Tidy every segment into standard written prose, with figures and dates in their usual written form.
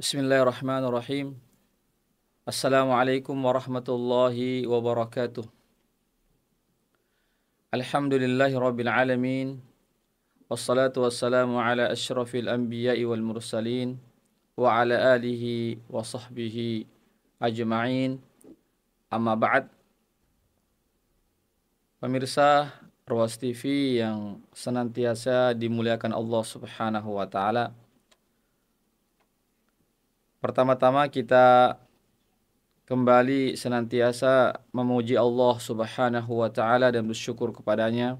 Bismillahirrahmanirrahim. Assalamualaikum warahmatullahi wabarakatuh. Alhamdulillahi rabbil alamin. Wassalatu wassalamu ala asyrafil anbiya'i wal mursalin wa ala alihi wa sahbihi ajma'in. Amma ba'd. Pemirsa Ruas TV yang senantiasa dimuliakan Allah Subhanahu wa taala. Pertama-tama kita kembali senantiasa memuji Allah Subhanahu wa taala dan bersyukur kepadanya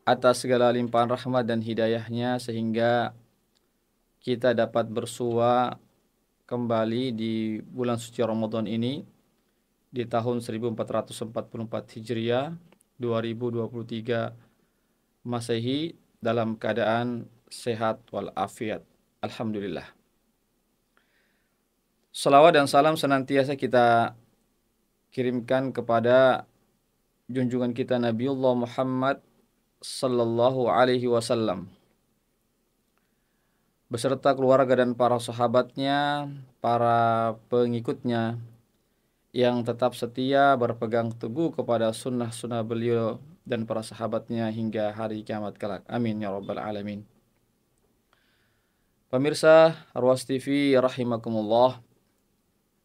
atas segala limpahan rahmat dan hidayahnya sehingga kita dapat bersua kembali di bulan suci Ramadan ini di tahun 1444 Hijriah 2023 Masehi dalam keadaan sehat walafiat. Alhamdulillah. Salawat dan salam senantiasa kita kirimkan kepada junjungan kita Nabiullah Muhammad sallallahu alaihi wasallam beserta keluarga dan para sahabatnya, para pengikutnya yang tetap setia berpegang teguh kepada sunnah-sunnah beliau dan para sahabatnya hingga hari kiamat kelak. Amin ya rabbal alamin. Pemirsa Ruas TV rahimakumullah.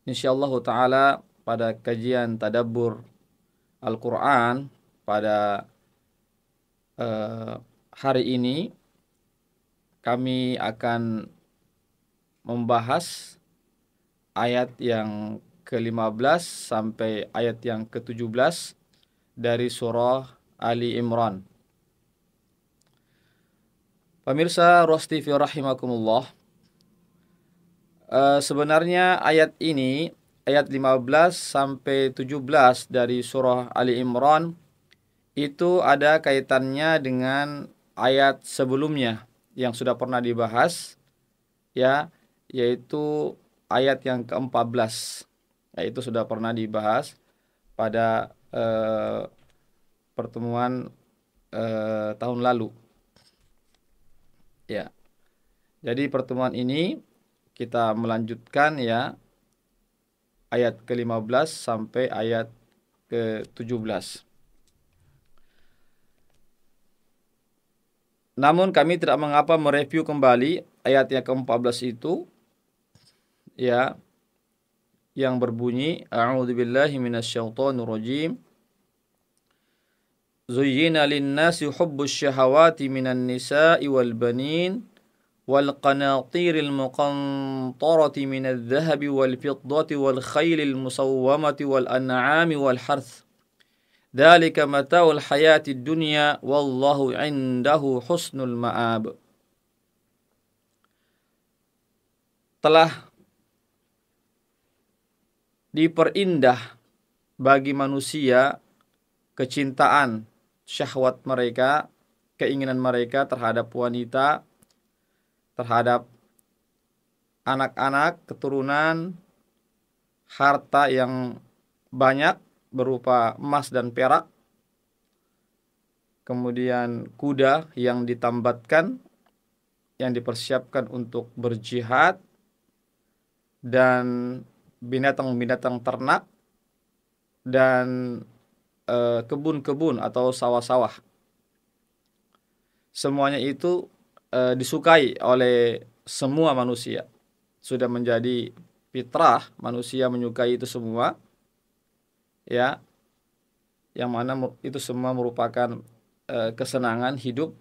Insyaallah ta'ala pada kajian tadabbur Al-Quran pada hari ini kami akan membahas ayat yang ke-15 sampai ayat yang ke-17 dari surah Ali Imran. Pemirsa Ruas TV rahimakumullah. Sebenarnya ayat ini, ayat 15 sampai 17 dari surah Ali Imran itu ada kaitannya dengan ayat sebelumnya yang sudah pernah dibahas, ya, yaitu ayat yang ke-14. Itu sudah pernah dibahas pada pertemuan tahun lalu. Ya. Jadi pertemuan ini kita melanjutkan ya ayat ke-15 sampai ayat ke-17. Namun kami tidak mengapa mereview kembali ayat yang ke-14 itu ya yang berbunyi a'udzubillahi minasyaitonirrajim. Zuyyina lin-nasi hubbus syahawati minan nisa'i wal banin والقناطير المقنطرة من الذهب والفضة والخيل المسومة والأنعام والحرث ذلك متاع الحياة الدنيا والله عنده حسن المآب. Telah diperindah bagi manusia kecintaan syahwat mereka, keinginan mereka terhadap wanita, terhadap anak-anak, keturunan, harta yang banyak berupa emas dan perak, kemudian kuda yang ditambatkan, yang dipersiapkan untuk berjihad, dan binatang-binatang ternak, dan kebun-kebun atau sawah-sawah. Semuanya itu disukai oleh semua manusia. Sudah menjadi fitrah manusia menyukai itu semua, ya, yang mana itu semua merupakan kesenangan hidup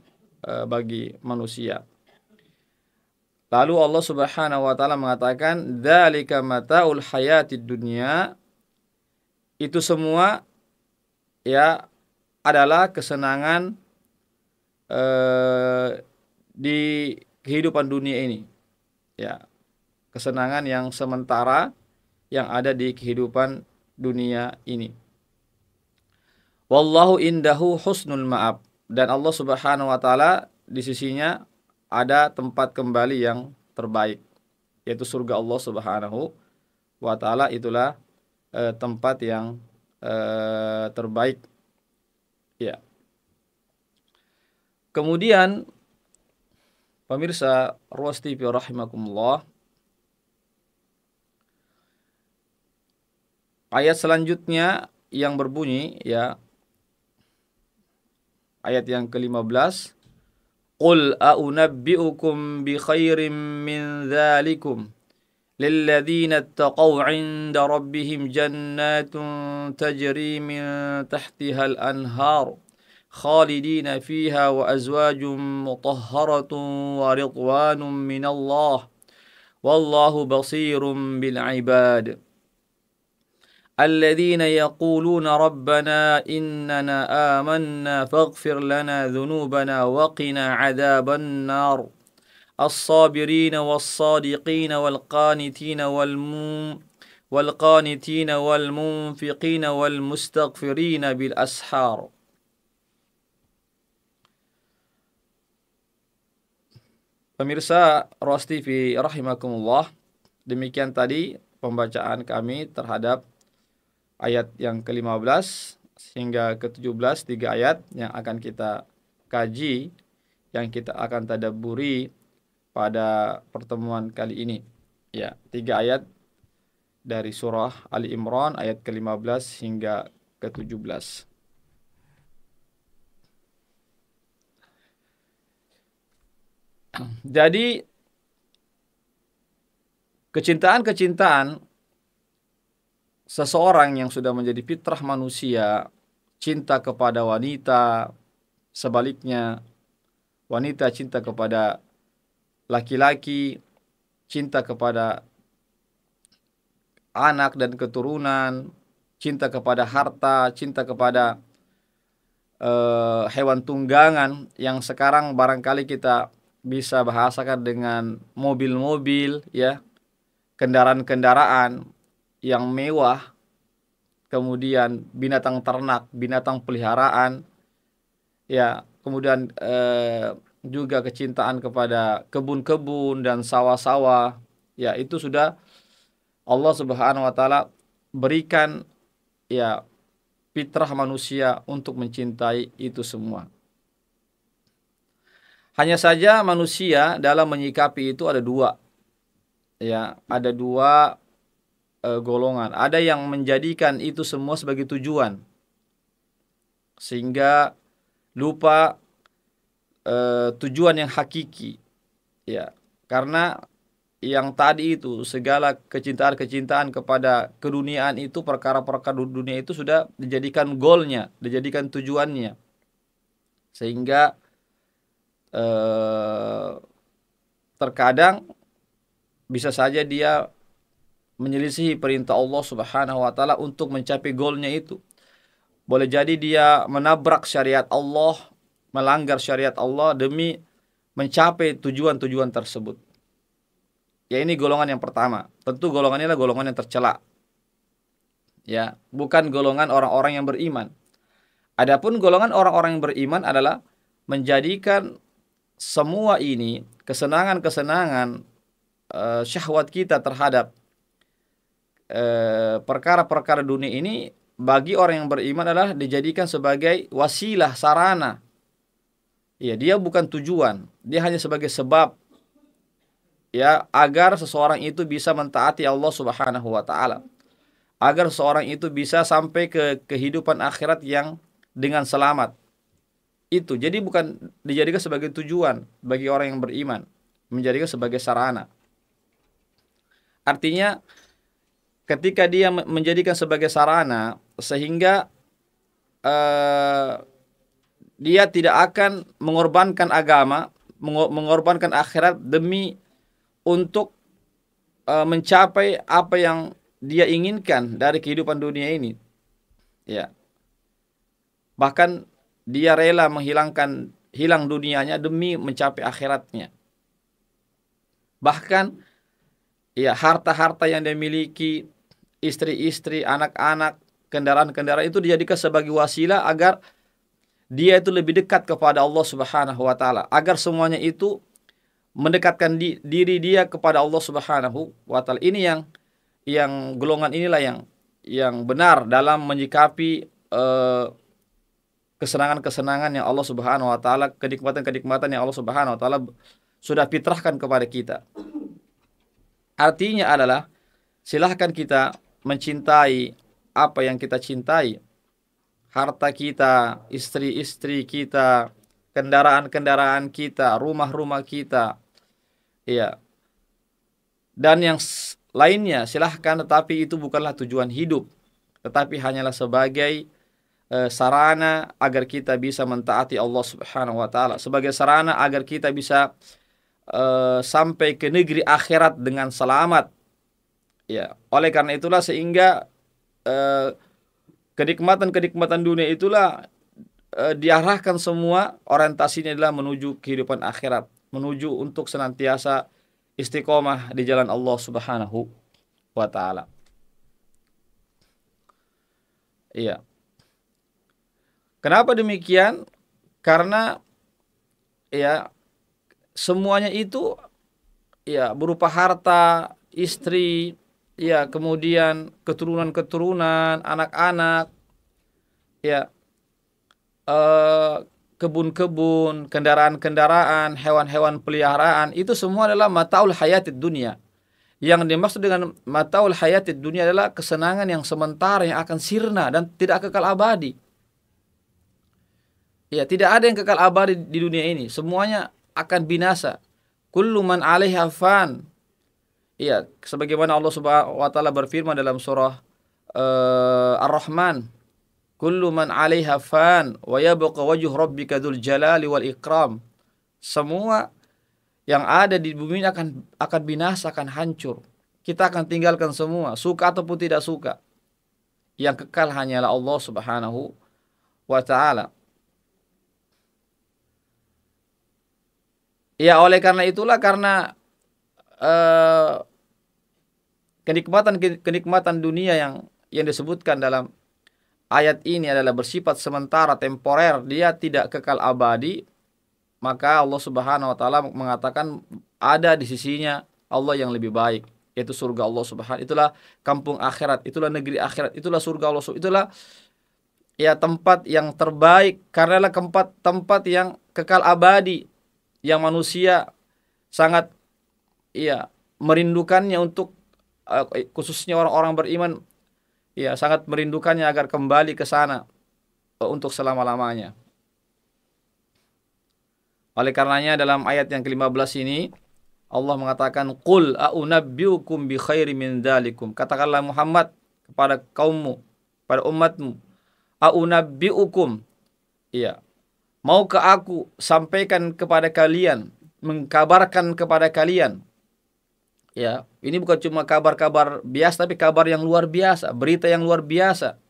bagi manusia. Lalu Allah Subhanahu wa taala mengatakan dzalika mataul hayatid dunya, itu semua ya adalah kesenangan di kehidupan dunia ini, ya, kesenangan yang sementara yang ada di kehidupan dunia ini. Wallahu indahu husnul ma'ab, dan Allah Subhanahu wa taala di sisinya ada tempat kembali yang terbaik, yaitu surga Allah Subhanahu wa taala. Itulah tempat yang terbaik, ya. Kemudian Pemirsa Ruas TV rahimakumullah, ayat selanjutnya yang berbunyi ya, ayat yang ke-15, Qul a'unabbi'ukum bi khairim min dzalikum lilladzina ittaqaw 'inda rabbihim jannatun tajri min tahtihal anhar khalidina fiha wa azwajum mutahharatun wa ridwanun minallah wallahu basirum bil 'ibad. الذين يقولون ربنا إننا آمنا فاغفر لنا ذنوبنا وقنا عذاب النار الصابرين والصادقين والقانتين والمنفقين والمستغفرين بالأسحار. Pemirsa Ruas TV rahimakumullah, demikian tadi pembacaan kami terhadap ayat yang ke-15 hingga ke-17, 3 ayat yang akan kita kaji, yang kita akan tadabburi pada pertemuan kali ini. Ya, 3 ayat dari surah Ali Imran ayat ke-15 hingga ke-17. Jadi kecintaan seseorang yang sudah menjadi fitrah manusia, cinta kepada wanita, sebaliknya wanita cinta kepada laki-laki, cinta kepada anak dan keturunan, cinta kepada harta, cinta kepada hewan tunggangan yang sekarang barangkali kita bisa bahasakan dengan mobil-mobil ya, kendaraan-kendaraan yang mewah, kemudian binatang ternak, binatang peliharaan, ya, kemudian juga kecintaan kepada kebun-kebun dan sawah-sawah, ya, itu sudah Allah Subhanahu wa taala berikan ya fitrah manusia untuk mencintai itu semua. Hanya saja manusia dalam menyikapi itu ada dua, ya, ada dua golongan. Ada yang menjadikan itu semua sebagai tujuan, sehingga lupa tujuan yang hakiki, ya. Karena yang tadi itu segala kecintaan kepada keduniaan itu, perkara-perkara dunia itu sudah dijadikan goalnya, dijadikan tujuannya, sehingga terkadang bisa saja dia menyelisihi perintah Allah Subhanahu wa taala untuk mencapai goalnya itu. Boleh jadi dia menabrak syariat Allah, melanggar syariat Allah demi mencapai tujuan-tujuan tersebut. Ya, ini golongan yang pertama. Tentu golongan ini adalah golongan yang tercela. Ya, bukan golongan orang-orang yang beriman. Adapun golongan orang-orang yang beriman adalah menjadikan semua ini kesenangan-kesenangan syahwat kita terhadap perkara-perkara dunia ini bagi orang yang beriman adalah dijadikan sebagai wasilah, sarana. Ya, dia bukan tujuan, dia hanya sebagai sebab, ya, agar seseorang itu bisa mentaati Allah Subhanahu wa taala, agar seseorang itu bisa sampai ke kehidupan akhirat yang dengan selamat. Itu jadi bukan dijadikan sebagai tujuan bagi orang yang beriman, menjadikan sebagai sarana. Artinya ketika dia menjadikan sebagai sarana, sehingga dia tidak akan mengorbankan agama, mengorbankan akhirat demi untuk mencapai apa yang dia inginkan dari kehidupan dunia ini. Ya. Bahkan dia rela hilang dunianya demi mencapai akhiratnya. Bahkan ya, harta-harta yang dia miliki, istri-istri, anak-anak, kendaraan-kendaraan itu dijadikan sebagai wasilah agar dia itu lebih dekat kepada Allah Subhanahu wa taala, agar semuanya itu mendekatkan diri dia kepada Allah Subhanahu wa taala. Ini yang golongan inilah yang benar dalam menyikapi kesenangan-kesenangan yang Allah Subhanahu wa taala, kenikmatan-kenikmatan yang Allah Subhanahu wa taala sudah fitrahkan kepada kita. Artinya adalah silahkan kita mencintai apa yang kita cintai, harta kita, istri-istri kita, kendaraan-kendaraan kita, rumah-rumah kita, ya, dan yang lainnya silahkan, tetapi itu bukanlah tujuan hidup, tetapi hanyalah sebagai sarana agar kita bisa mentaati Allah Subhanahu wa taala, sebagai sarana agar kita bisa sampai ke negeri akhirat dengan selamat. Ya, oleh karena itulah sehingga kenikmatan-kenikmatan dunia itulah diarahkan semua orientasinya adalah menuju kehidupan akhirat, menuju untuk senantiasa istiqomah di jalan Allah Subhanahu wa taala. Iya. Kenapa demikian? Karena ya semuanya itu ya berupa harta, istri, ya kemudian keturunan-keturunan, anak-anak, ya kebun-kebun, kendaraan-kendaraan, hewan-hewan peliharaan, itu semua adalah mataul hayatid dunia. Yang dimaksud dengan mataul hayatid dunia adalah kesenangan yang sementara yang akan sirna dan tidak kekal abadi. Ya, tidak ada yang kekal abadi di dunia ini. Semuanya akan binasa. Kullu man 'alaiha fan. Ya, sebagaimana Allah Subhanahu wa taala berfirman dalam surah Ar-Rahman, kullu man 'alaiha fan wa yabqa wajhu rabbika dzul jalali wal ikram. Semua yang ada di bumi ini akan binasa, akan hancur. Kita akan tinggalkan semua, suka ataupun tidak suka. Yang kekal hanyalah Allah Subhanahu wa taala. Ya, oleh karena itulah, karena kenikmatan dunia yang disebutkan dalam ayat ini adalah bersifat sementara, temporer, dia tidak kekal abadi, maka Allah Subhanahu wa taala mengatakan ada di sisinya Allah yang lebih baik, yaitu surga Allah Subhanahu. Itulah kampung akhirat, itulah negeri akhirat, itulah surga Allah, itulah ya tempat yang terbaik, karena tempat yang kekal abadi, yang manusia sangat ya merindukannya untuk khususnya orang-orang beriman ya sangat merindukannya agar kembali ke sana untuk selama-lamanya. Oleh karenanya dalam ayat yang ke-15 ini Allah mengatakan qul a'unabbiukum bi khairi min dzalikum. Katakanlah Muhammad kepada kaummu, pada umatmu, a'unabbiukum, ya, maukah aku sampaikan kepada kalian, mengkabarkan kepada kalian? Ya, ini bukan cuma kabar-kabar biasa, tapi kabar yang luar biasa, berita yang luar biasa.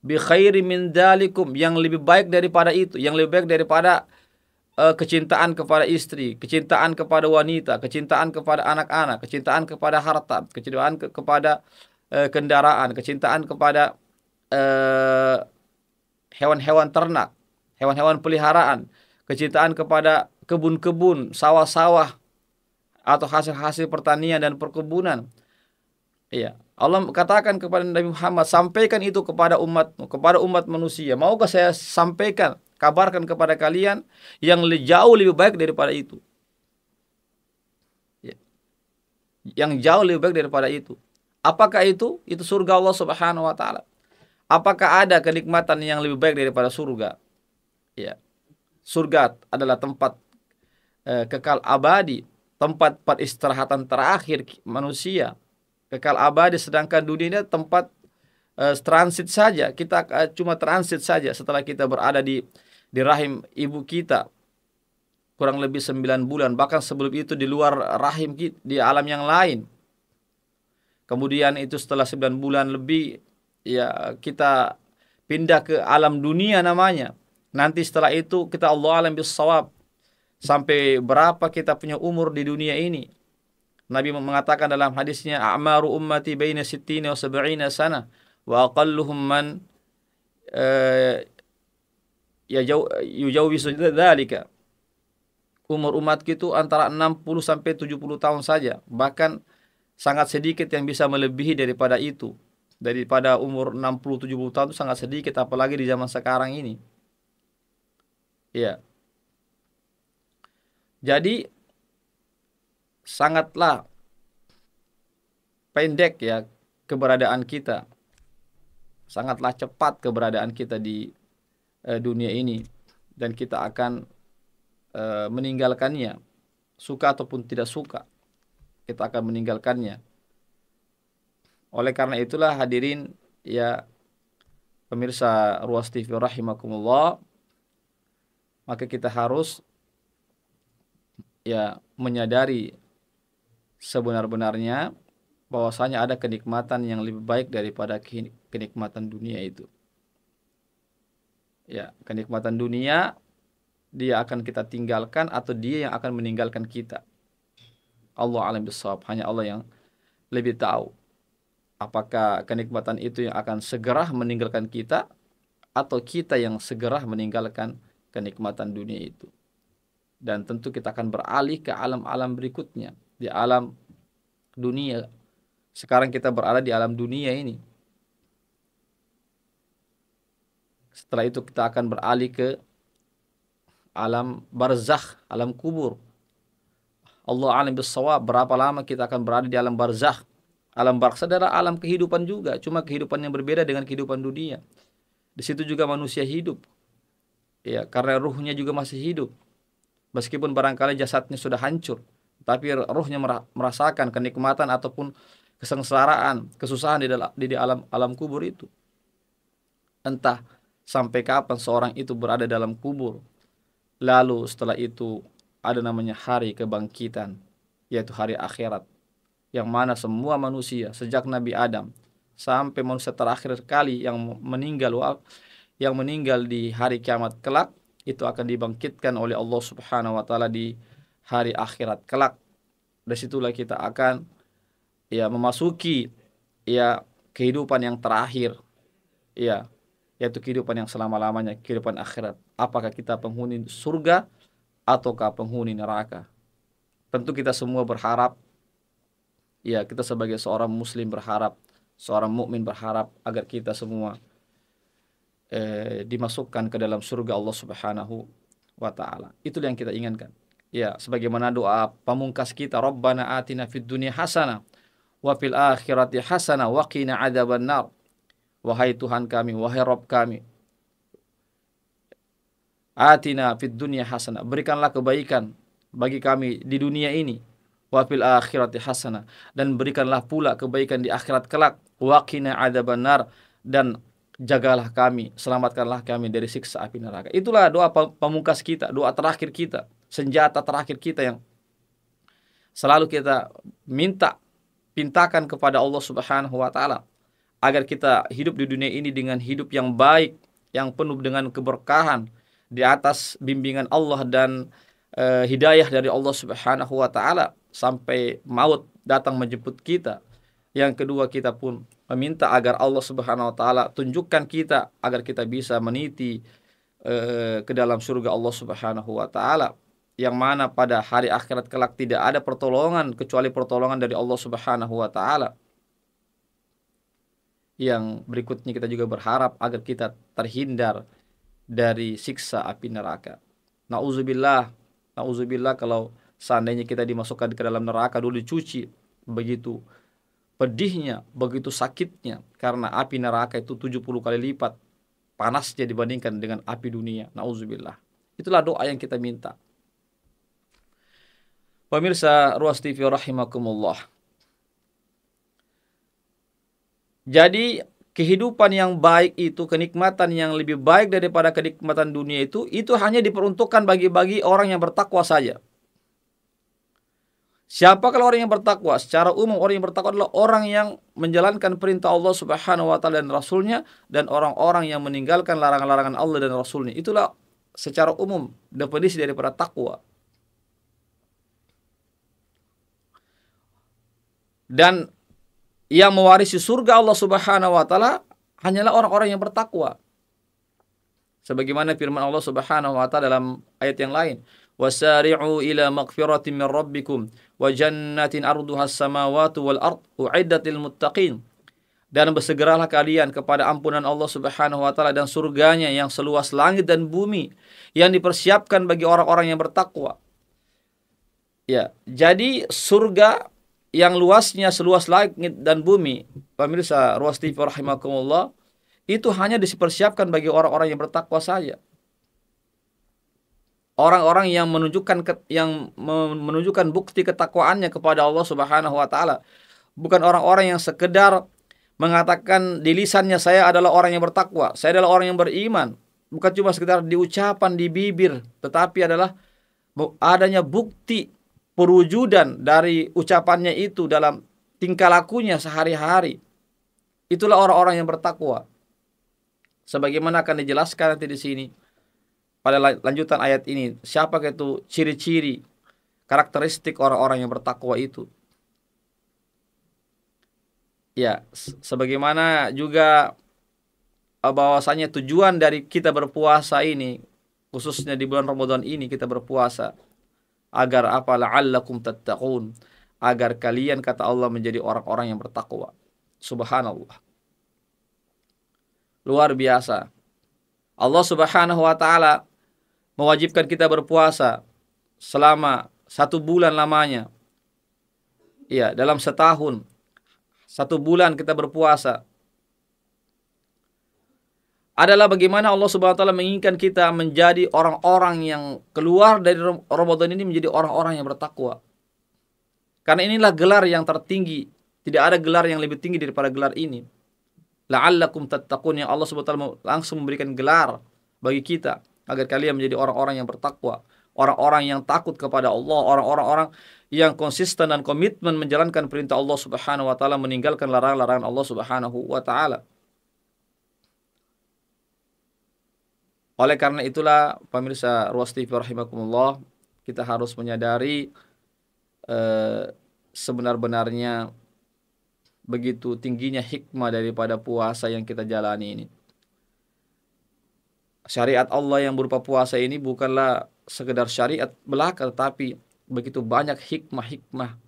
Bi khairi min dzalikum, yang lebih baik daripada itu, yang lebih baik daripada kecintaan kepada istri, kecintaan kepada wanita, kecintaan kepada anak-anak, kecintaan kepada harta, kecintaan kepada kendaraan, kecintaan kepada hewan-hewan ternak, hewan-hewan peliharaan, kecintaan kepada kebun-kebun, sawah-sawah, atau hasil-hasil pertanian dan perkebunan. Iya, Allah katakan kepada Nabi Muhammad, sampaikan itu kepada umatmu, kepada umat manusia. Maukah saya sampaikan, kabarkan kepada kalian yang jauh lebih baik daripada itu? Ya. Yang jauh lebih baik daripada itu. Apakah itu? Itu surga Allah Subhanahu wa taala. Apakah ada kenikmatan yang lebih baik daripada surga? Ya. Surga adalah tempat kekal abadi, tempat peristirahatan terakhir manusia, kekal abadi, sedangkan dunia ini tempat transit saja. Kita cuma transit saja setelah kita berada di rahim ibu kita kurang lebih 9 bulan, bahkan sebelum itu di luar rahim kita, di alam yang lain. Kemudian itu setelah 9 bulan lebih ya kita pindah ke alam dunia namanya. Nanti setelah itu kita Allah alam bisawab, sampai berapa kita punya umur di dunia ini. Nabi mengatakan dalam hadisnya, a'maru ummati baina sittina wa sab'ina sana wa aqalluhum man yujawizu dzalika. Umur umat itu antara 60 sampai 70 tahun saja, bahkan sangat sedikit yang bisa melebihi daripada itu. Daripada umur 60-70 tahun itu sangat sedikit, apalagi di zaman sekarang ini. Ya. Jadi sangatlah pendek ya keberadaan kita, sangatlah cepat keberadaan kita di dunia ini, dan kita akan meninggalkannya, suka ataupun tidak suka, kita akan meninggalkannya. Oleh karena itulah hadirin ya pemirsa Ruas TV rahimakumullah, maka kita harus ya menyadari sebenar-benarnya bahwasanya ada kenikmatan yang lebih baik daripada kenikmatan dunia itu. Ya, kenikmatan dunia dia akan kita tinggalkan atau dia yang akan meninggalkan kita. Allah alam bisawab, hanya Allah yang lebih tahu. Apakah kenikmatan itu yang akan segera meninggalkan kita atau kita yang segera meninggalkan kenikmatan dunia itu. Dan tentu kita akan beralih ke alam-alam berikutnya, di alam dunia. Sekarang kita berada di alam dunia ini. Setelah itu kita akan beralih ke alam barzakh, alam kubur. Allah alim bissawab, berapa lama kita akan berada di alam barzakh. Alam barzakh adalah alam kehidupan juga, cuma kehidupan yang berbeda dengan kehidupan dunia. Di situ juga manusia hidup. Ya, karena ruhnya juga masih hidup. Meskipun barangkali jasadnya sudah hancur, tapi ruhnya merasakan kenikmatan ataupun kesengsaraan, kesusahan di alam kubur itu. Entah sampai kapan seorang itu berada dalam kubur. Lalu setelah itu ada namanya hari kebangkitan, yaitu hari akhirat, yang mana semua manusia sejak Nabi Adam sampai manusia terakhir kali yang meninggal di hari kiamat kelak, itu akan dibangkitkan oleh Allah Subhanahu wa taala di hari akhirat kelak. Dari situlah kita akan ya memasuki ya kehidupan yang terakhir, ya, yaitu kehidupan yang selama-lamanya, kehidupan akhirat. Apakah kita penghuni surga ataukah penghuni neraka? Tentu kita semua berharap, ya, kita sebagai seorang muslim berharap, seorang mukmin berharap agar kita semua dimasukkan ke dalam surga Allah Subhanahu wa taala. Itulah yang kita inginkan. Ya, sebagaimana doa pamungkas kita, Rabbana atina fid dunya hasanah wa fil akhirati hasanah wa qina adzabannar. Wahai Tuhan kami, wahai Rabb kami, atina fid dunya hasanah, berikanlah kebaikan bagi kami di dunia ini, wa fil akhirati hasanah, dan berikanlah pula kebaikan di akhirat kelak, wa qina adzabannar, dan jagalah kami, selamatkanlah kami dari siksa api neraka. Itulah doa pamungkas kita, doa terakhir kita, senjata terakhir kita yang selalu kita pintakan kepada Allah Subhanahu wa taala agar kita hidup di dunia ini dengan hidup yang baik, yang penuh dengan keberkahan di atas bimbingan Allah dan hidayah dari Allah Subhanahu wa taala sampai maut datang menjemput kita. Yang kedua, kita pun meminta agar Allah Subhanahu wa taala tunjukkan kita agar kita bisa meniti ke dalam surga Allah Subhanahu wa taala, yang mana pada hari akhirat kelak tidak ada pertolongan kecuali pertolongan dari Allah Subhanahu wa taala. Yang berikutnya, kita juga berharap agar kita terhindar dari siksa api neraka. Nauzubillah, nauzubillah kalau seandainya kita dimasukkan ke dalam neraka dulu dicuci, begitu pedihnya, begitu sakitnya, karena api neraka itu 70 kali lipat panasnya dibandingkan dengan api dunia. Nauzubillah. Itulah doa yang kita minta. Pemirsa Ruas TV rahimakumullah. Jadi kehidupan yang baik itu, kenikmatan yang lebih baik daripada kenikmatan dunia itu hanya diperuntukkan bagi orang yang bertakwa saja. Siapa kalau orang yang bertakwa? Secara umum orang yang bertakwa adalah orang yang menjalankan perintah Allah Subhanahu wa taala dan Rasulnya, dan orang-orang yang meninggalkan larangan-larangan Allah dan Rasulnya. Itulah secara umum definisi daripada takwa. Dan yang mewarisi surga Allah Subhanahu wa taala hanyalah orang-orang yang bertakwa. Sebagaimana firman Allah Subhanahu wa taala dalam ayat yang lain, wasari'u ila maghfiratin min rabbikum wa jannatin arduhas samawati wal ard u'iddat lil muttaqin. Dan bersegeralah kalian kepada ampunan Allah Subhanahu wa taala dan surganya yang seluas langit dan bumi, yang dipersiapkan bagi orang-orang yang bertakwa. Ya, jadi surga yang luasnya seluas langit dan bumi, pemirsa Ruas TV rahimakumullah, itu hanya dipersiapkan bagi orang-orang yang bertakwa saja. Orang-orang yang menunjukkan bukti ketakwaannya kepada Allah Subhanahu wa taala, bukan orang-orang yang sekedar mengatakan di lisannya saya adalah orang yang bertakwa, saya adalah orang yang beriman, bukan cuma sekedar di ucapan di bibir, tetapi adalah adanya bukti perwujudan dari ucapannya itu dalam tingkah lakunya sehari-hari. Itulah orang-orang yang bertakwa. Sebagaimana akan dijelaskan nanti di sini pada lanjutan ayat ini, siapa itu ciri-ciri karakteristik orang-orang yang bertakwa itu. Ya, sebagaimana juga bahwasanya tujuan dari kita berpuasa ini, khususnya di bulan Ramadan ini kita berpuasa agar apa? La'allakum tattaqun, agar kalian kata Allah menjadi orang-orang yang bertakwa. Subhanallah. Luar biasa. Allah Subhanahu wa taala mewajibkan kita berpuasa selama 1 bulan lamanya. Ya, dalam setahun 1 bulan kita berpuasa. Adalah bagaimana Allah Subhanahu wa taala menginginkan kita menjadi orang-orang yang keluar dari Ramadan ini menjadi orang-orang yang bertakwa. Karena inilah gelar yang tertinggi. Tidak ada gelar yang lebih tinggi daripada gelar ini. La'allakum tattaqun, yang Allah Subhanahu wa taala langsung memberikan gelar bagi kita agar kalian menjadi orang-orang yang bertakwa, orang-orang yang takut kepada Allah, orang-orang yang konsisten dan komitmen menjalankan perintah Allah Subhanahu wa taala, meninggalkan larangan-larangan Allah Subhanahu wa taala. Oleh karena itulah pemirsa Ruas TV rahimakumullah, kita harus menyadari sebenar-benarnya begitu tingginya hikmah daripada puasa yang kita jalani ini. Syariat Allah yang berupa puasa ini bukanlah sekedar syariat belaka, tetapi begitu banyak hikmah-hikmah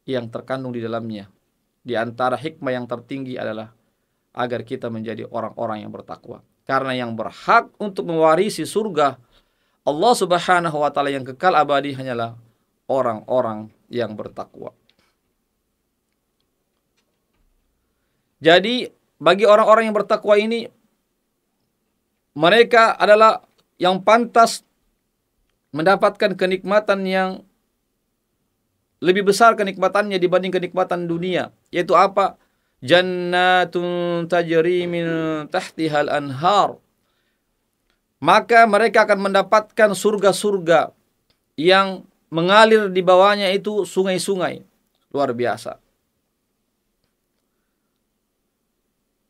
yang terkandung di dalamnya. Di antara hikmah yang tertinggi adalah agar kita menjadi orang-orang yang bertakwa. Karena yang berhak untuk mewarisi surga Allah Subhanahu wa taala yang kekal abadi hanyalah orang-orang yang bertakwa. Jadi bagi orang-orang yang bertakwa ini, mereka adalah yang pantas mendapatkan kenikmatan yang lebih besar kenikmatannya dibanding kenikmatan dunia. Yaitu apa? Jannatun tajri min tahtihal anhar. Maka mereka akan mendapatkan surga-surga yang mengalir di bawahnya itu sungai-sungai. Luar biasa.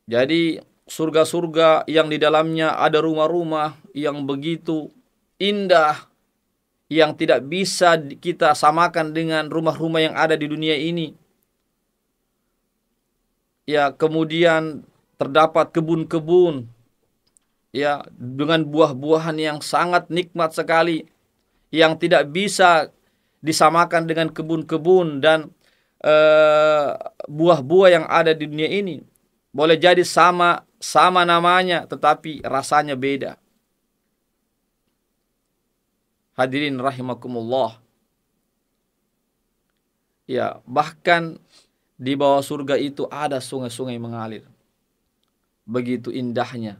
Jadi surga-surga yang di dalamnya ada rumah-rumah yang begitu indah, yang tidak bisa kita samakan dengan rumah-rumah yang ada di dunia ini. Ya, kemudian terdapat kebun-kebun, ya, dengan buah-buahan yang sangat nikmat sekali, yang tidak bisa disamakan dengan kebun-kebun dan buah-buah yang ada di dunia ini. Boleh jadi sama namanya, tetapi rasanya beda. Hadirin rahimakumullah. Ya, bahkan di bawah surga itu ada sungai-sungai mengalir. Begitu indahnya.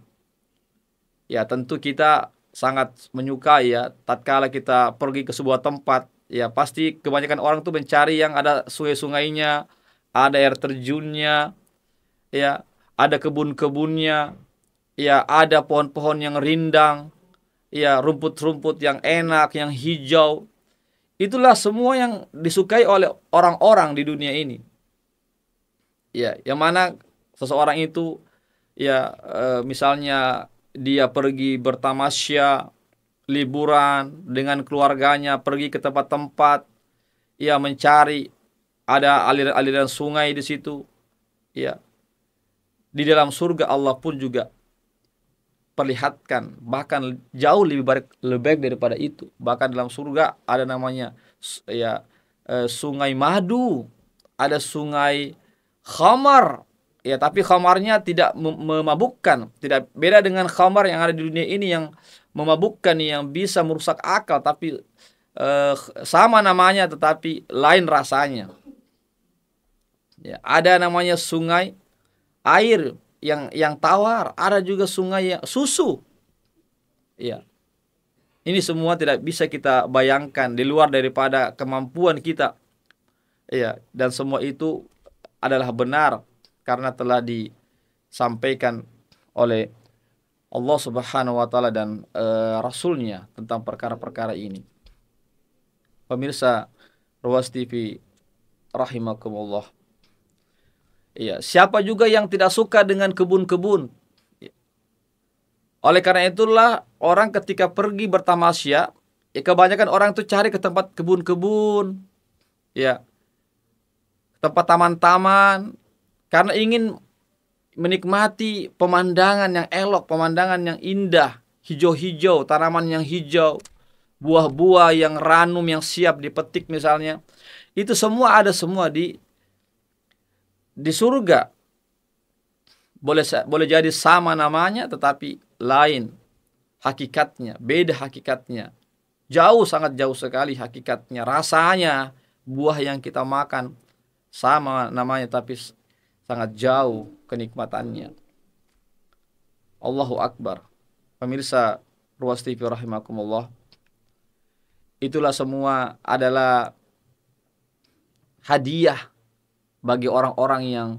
Ya, tentu kita sangat menyukai ya, tatkala kita pergi ke sebuah tempat, ya pasti kebanyakan orang tuh mencari yang ada sungai-sungainya, ada air terjunnya, ya, ada kebun-kebunnya, ya, ada pohon-pohon yang rindang, ya, rumput-rumput yang enak, yang hijau. Itulah semua yang disukai oleh orang-orang di dunia ini. Ya, yang mana seseorang itu, ya, misalnya dia pergi bertamasya, liburan dengan keluarganya, pergi ke tempat-tempat, ya, mencari ada aliran-aliran sungai di situ, ya. Di dalam surga Allah pun juga perlihatkan, bahkan jauh lebih baik daripada itu. Bahkan dalam surga ada namanya ya sungai madu, ada sungai khamar, ya, tapi khamarnya tidak memabukkan, tidak beda dengan khamar yang ada di dunia ini yang memabukkan, yang bisa merusak akal, tapi sama namanya tetapi lain rasanya. Ya, ada namanya sungai air yang tawar, ada juga sungai yang susu. Ya, ini semua tidak bisa kita bayangkan di luar daripada kemampuan kita. Ya, dan semua itu adalah benar karena telah disampaikan oleh Allah Subhanahu wa taala dan Rasulnya tentang perkara-perkara ini. Pemirsa Ruas TV rahimakumullah. Iya, siapa juga yang tidak suka dengan kebun-kebun? Oleh karena itulah orang ketika pergi bertamasya, ya kebanyakan orang itu cari ke tempat kebun-kebun, ya, tempat taman-taman, karena ingin menikmati pemandangan yang elok, pemandangan yang indah, hijau-hijau, tanaman yang hijau, buah-buah yang ranum yang siap dipetik misalnya. Itu semua ada semua di surga. Boleh jadi sama namanya tetapi lain hakikatnya, beda hakikatnya. Jauh, sangat jauh sekali hakikatnya. Rasanya buah yang kita makan sama namanya tapi sangat jauh kenikmatannya. Allahu Akbar. Pemirsa Ruas TV rahimakumullah. Itulah semua adalah hadiah bagi orang-orang yang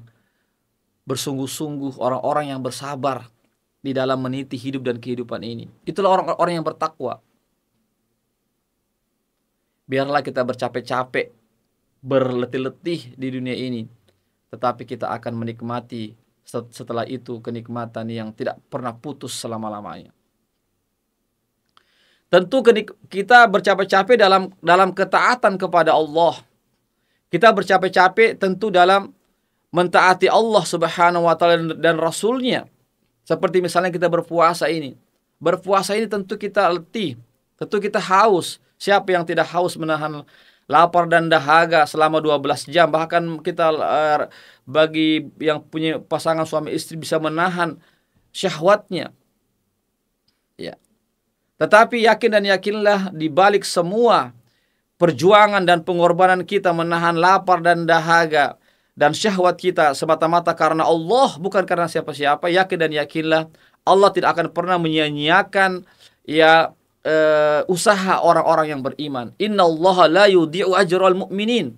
bersungguh-sungguh, orang-orang yang bersabar di dalam meniti hidup dan kehidupan ini. Itulah orang-orang yang bertakwa. Biarlah kita bercapek-capek, berletih-letih di dunia ini, tetapi kita akan menikmati setelah itu kenikmatan yang tidak pernah putus selama-lamanya. Tentu kita bercapek-capek dalam ketaatan kepada Allah. Kita bercapek-capek tentu dalam mentaati Allah Subhanahu wa taala dan Rasulnya. Seperti misalnya kita berpuasa ini. Berpuasa ini tentu kita letih, tentu kita haus. Siapa yang tidak haus menahan lapar dan dahaga selama 12 jam? Bahkan kita bagi yang punya pasangan suami istri bisa menahan syahwatnya. Ya. Tetapi yakin dan yakinlah di balik semua perjuangan dan pengorbanan kita menahan lapar dan dahaga dan syahwat kita semata-mata karena Allah, bukan karena siapa-siapa. Yakin dan yakinlah Allah tidak akan pernah menyia-nyiakan usaha orang-orang yang beriman. Innallaha la yudhi'u ajral mu'minin,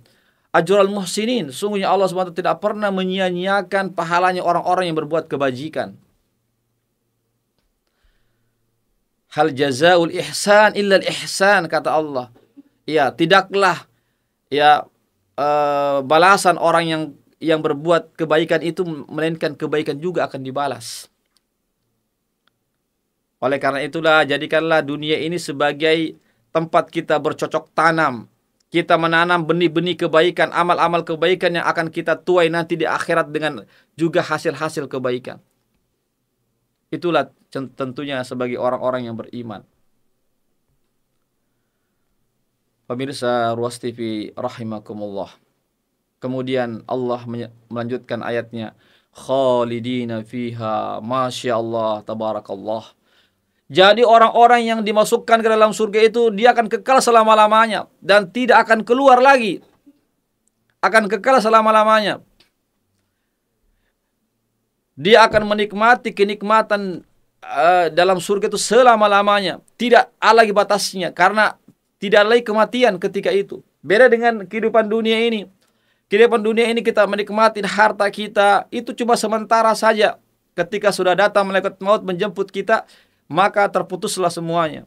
ajral muhsinin. Sungguhnya Allah SWT tidak pernah menyia-nyiakan pahalanya orang-orang yang berbuat kebajikan. Hal jazaul ihsan illa al-ihsan, kata Allah. Ya, tidaklah balasan orang yang berbuat kebaikan itu melainkan kebaikan juga akan dibalas. Oleh karena itulah jadikanlah dunia ini sebagai tempat kita bercocok tanam. Kita menanam benih-benih kebaikan, amal-amal kebaikan yang akan kita tuai nanti di akhirat dengan juga hasil-hasil kebaikan. Itulah tentunya sebagai orang-orang yang beriman. Pemirsa Ruas TV rahimakumullah. Kemudian Allah melanjutkan ayatnya, khalidina fiha masyaallah tabarakallah. Jadi orang-orang yang dimasukkan ke dalam surga itu dia akan kekal selama-lamanya dan tidak akan keluar lagi. Akan kekal selama-lamanya. Dia akan menikmati kenikmatan dalam surga itu selama-lamanya. Tidak ada lagi batasnya karena tidak lagi kematian ketika itu. Beda dengan kehidupan dunia ini. Kehidupan dunia ini kita menikmati harta kita itu cuma sementara saja. Ketika sudah datang malaikat maut menjemput kita, maka terputuslah semuanya.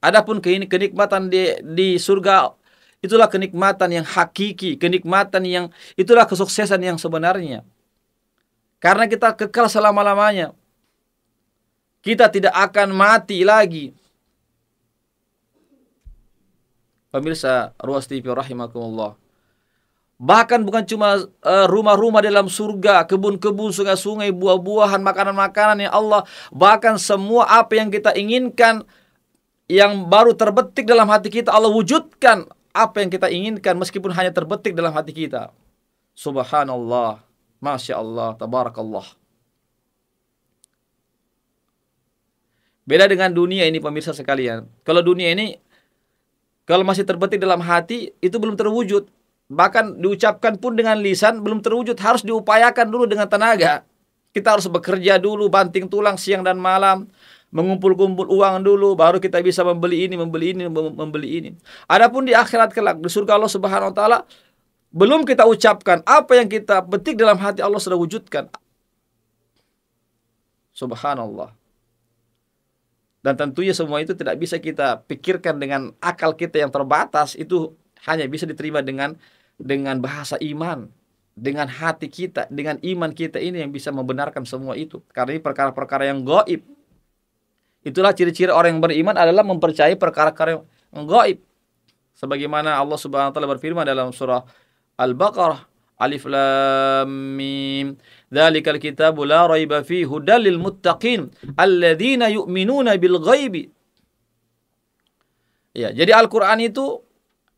Adapun kenikmatan di surga, itulah kenikmatan yang hakiki, kenikmatan yang itulah kesuksesan yang sebenarnya. Karena kita kekal selama-lamanya. Kita tidak akan mati lagi. Pemirsa Ruas TV rahimakumullah. Bahkan bukan cuma rumah-rumah dalam surga, kebun-kebun, sungai-sungai, buah-buahan, makanan-makanan yang Allah, bahkan semua apa yang kita inginkan yang baru terbetik dalam hati kita, Allah wujudkan apa yang kita inginkan meskipun hanya terbetik dalam hati kita. Subhanallah, Masya Allah, Tabarakallah. Beda dengan dunia ini pemirsa sekalian. Kalau dunia ini Kalau masih terbetik dalam hati, itu belum terwujud. Bahkan diucapkan pun dengan lisan belum terwujud, harus diupayakan dulu dengan tenaga. Kita harus bekerja dulu, banting tulang siang dan malam, mengumpul-kumpul uang dulu, baru kita bisa membeli ini, membeli ini, membeli ini. Adapun di akhirat kelak, di surga Allah Subhanahu wa taala, belum kita ucapkan, apa yang kita petik dalam hati Allah sudah wujudkan. Subhanallah. Dan tentunya semua itu tidak bisa kita pikirkan dengan akal kita yang terbatas. Itu hanya bisa diterima dengan bahasa iman, dengan hati kita, dengan iman kita ini yang bisa membenarkan semua itu. Karena ini perkara-perkara yang gaib. Itulah ciri-ciri orang yang beriman adalah mempercayai perkara-perkara yang gaib. Sebagaimana Allah Subhanahu wa taala berfirman dalam surah Al-Baqarah, Alif Lam Mim, dzalikal kitabu la raiba fihi hudal lil muttaqin alladzina yu'minuna bil ghaibi. Ya, jadi Al-Qur'an itu,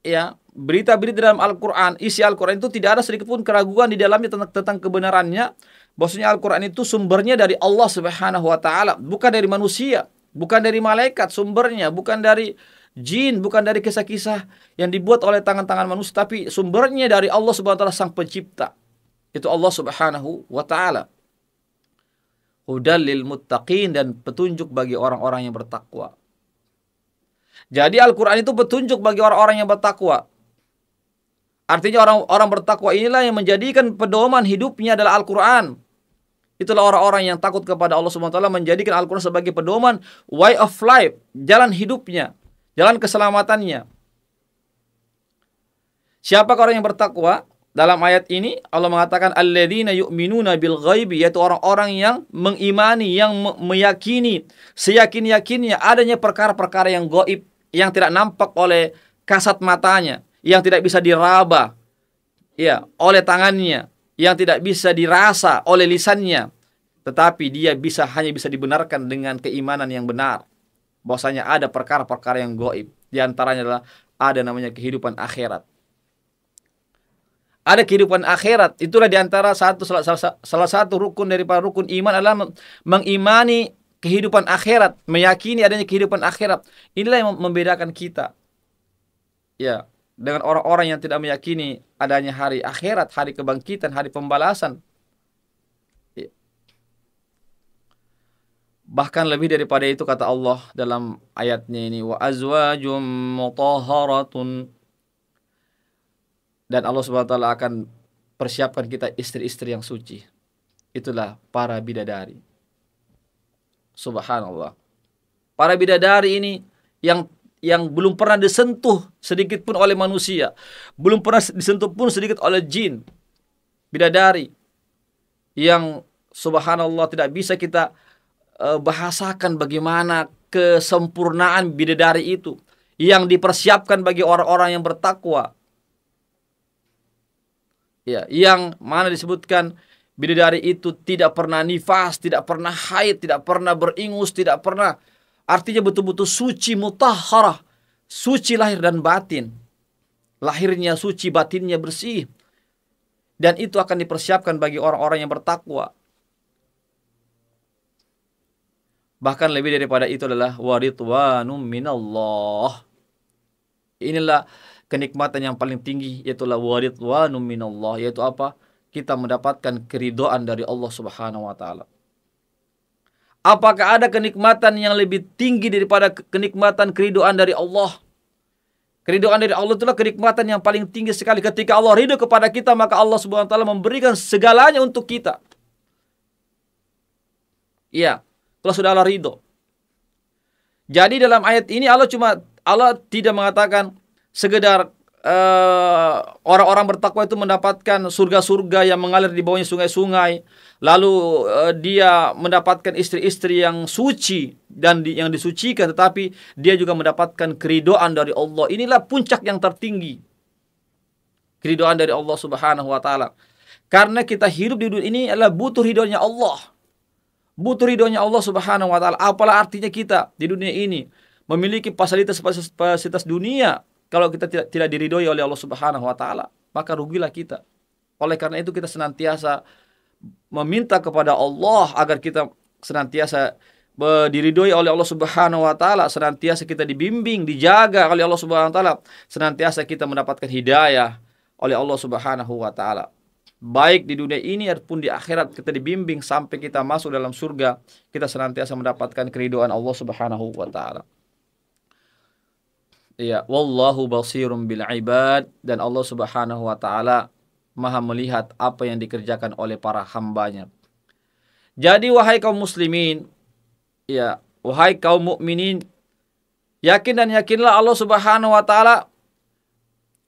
ya, berita-berita dalam Al-Qur'an, isi Al-Qur'an itu tidak ada sedikit pun keraguan di dalamnya tentang kebenarannya. Bahwasanya Al-Qur'an itu sumbernya dari Allah Subhanahu wa taala, bukan dari manusia, bukan dari malaikat sumbernya, bukan dari jin, bukan dari kisah-kisah yang dibuat oleh tangan-tangan manusia, tapi sumbernya dari Allah Subhanahu wa taala, sang pencipta. Itu Allah Subhanahu wa taala. Hudal lil muttaqin, dan petunjuk bagi orang-orang yang bertakwa. Jadi Al-Qur'an itu petunjuk bagi orang-orang yang bertakwa. Artinya orang-orang bertakwa inilah yang menjadikan pedoman hidupnya adalah Al-Qur'an. Itulah orang-orang yang takut kepada Allah Subhanahu wa taala, menjadikan Al-Qur'an sebagai pedoman, way of life, jalan hidupnya, jalan keselamatannya. Siapa orang yang bertakwa? Dalam ayat ini Allah mengatakan alladzina yu'minuna bil ghaibi, yaitu orang-orang yang mengimani, yang meyakini seyakin-yakinnya adanya perkara-perkara yang gaib, yang tidak nampak oleh kasat matanya, yang tidak bisa diraba, ya, oleh tangannya, yang tidak bisa dirasa oleh lisannya, tetapi dia hanya bisa dibenarkan dengan keimanan yang benar. Bahwasanya ada perkara-perkara yang gaib, di antaranya adalah ada namanya kehidupan akhirat. Ada kehidupan akhirat. Itulah di antara salah satu rukun daripada rukun iman adalah mengimani kehidupan akhirat, meyakini adanya kehidupan akhirat. Inilah yang membedakan kita, ya, dengan orang-orang yang tidak meyakini adanya hari akhirat, hari kebangkitan, hari pembalasan. Ya. Bahkan lebih daripada itu kata Allah dalam ayatnya ini, wa azwajum mutahharatun, dan Allah Subhanahu wa taala akan persiapkan kita istri-istri yang suci. Itulah para bidadari. Subhanallah. Para bidadari ini yang belum pernah disentuh sedikit pun oleh manusia, belum pernah disentuh pun sedikit oleh jin. Bidadari yang subhanallah tidak bisa kita bahasakan bagaimana kesempurnaan bidadari itu yang dipersiapkan bagi orang-orang yang bertakwa. Ya, yang mana disebutkan bidadari itu tidak pernah nifas, tidak pernah haid, tidak pernah beringus, tidak pernah, artinya betul-betul suci, mutahharah, suci lahir dan batin. Lahirnya suci, batinnya bersih. Dan itu akan dipersiapkan bagi orang-orang yang bertakwa. Bahkan lebih daripada itu adalah waridwanum minallah. Inilah kenikmatan yang paling tinggi, yaitu waridwanum minallah, yaitu apa? Kita mendapatkan keridhaan dari Allah Subhanahu wa taala. Apakah ada kenikmatan yang lebih tinggi daripada kenikmatan keridhaan dari Allah? Keridhaan dari Allah itulah kenikmatan yang paling tinggi sekali. Ketika Allah ridho kepada kita, maka Allah Subhanahu wa taala memberikan segalanya untuk kita. Iya, kalau sudah Allah ridho. Jadi dalam ayat ini Allah tidak mengatakan sekedar orang-orang bertakwa itu mendapatkan surga-surga yang mengalir di bawahnya sungai-sungai, lalu dia mendapatkan istri-istri yang suci dan yang disucikan, tetapi dia juga mendapatkan keridhaan dari Allah. Inilah puncak yang tertinggi, keridhaan dari Allah Subhanahu wa taala. Karena kita hidup di dunia ini adalah butuh ridhonya Allah, butuh ridhonya Allah Subhanahu wa taala. Apalah artinya kita di dunia ini memiliki fasilitas dunia kalau kita tidak diridhoi oleh Allah Subhanahu wa taala, maka rugilah kita. Oleh karena itu kita senantiasa meminta kepada Allah agar kita senantiasa diridhoi oleh Allah Subhanahu wa taala, senantiasa kita dibimbing, dijaga oleh Allah Subhanahu wa taala, senantiasa kita mendapatkan hidayah oleh Allah Subhanahu wa taala. Baik di dunia ini ataupun di akhirat kita dibimbing sampai kita masuk dalam surga, kita senantiasa mendapatkan keridhaan Allah Subhanahu wa taala. Ya, wallahu basirum bil ibad, dan Allah Subhanahu wa taala Maha melihat apa yang dikerjakan oleh para hambanya. Jadi wahai kaum muslimin, ya, wahai kaum mukminin, yakin dan yakinlah Allah Subhanahu wa taala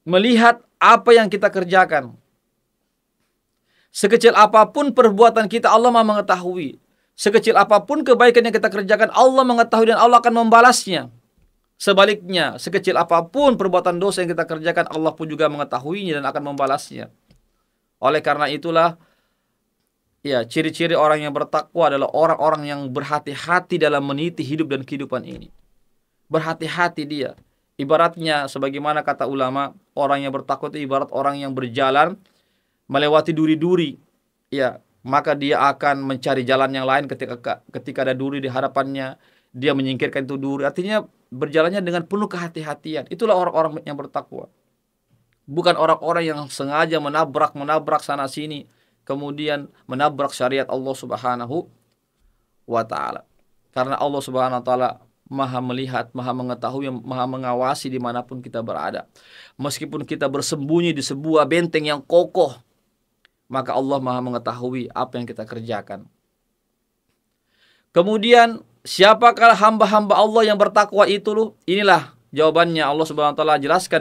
melihat apa yang kita kerjakan. Sekecil apapun perbuatan kita, Allah Maha mengetahui. Sekecil apapun kebaikan yang kita kerjakan, Allah mengetahui dan Allah akan membalasnya. Sebaliknya, sekecil apapun perbuatan dosa yang kita kerjakan, Allah pun juga mengetahuinya dan akan membalasnya. Oleh karena itulah, ya, ciri-ciri orang yang bertakwa adalah orang-orang yang berhati-hati dalam meniti hidup dan kehidupan ini. Berhati-hati dia. Ibaratnya, sebagaimana kata ulama, orang yang bertakwa itu ibarat orang yang berjalan melewati duri-duri, ya, maka dia akan mencari jalan yang lain ketika ada duri di hadapannya, dia menyingkirkan itu duri. Artinya berjalannya dengan penuh kehati-hatian. Itulah orang-orang yang bertakwa. Bukan orang-orang yang sengaja menabrak sana sini, kemudian menabrak syariat Allah Subhanahu wa taala. Karena Allah Subhanahu wa taala Maha melihat, Maha mengetahui, Maha mengawasi dimanapun kita berada. Meskipun kita bersembunyi di sebuah benteng yang kokoh, maka Allah Maha mengetahui apa yang kita kerjakan. Kemudian, siapakah hamba-hamba Allah yang bertakwa itu loh? Inilah jawabannya. Allah Subhanahu wa taala jelaskan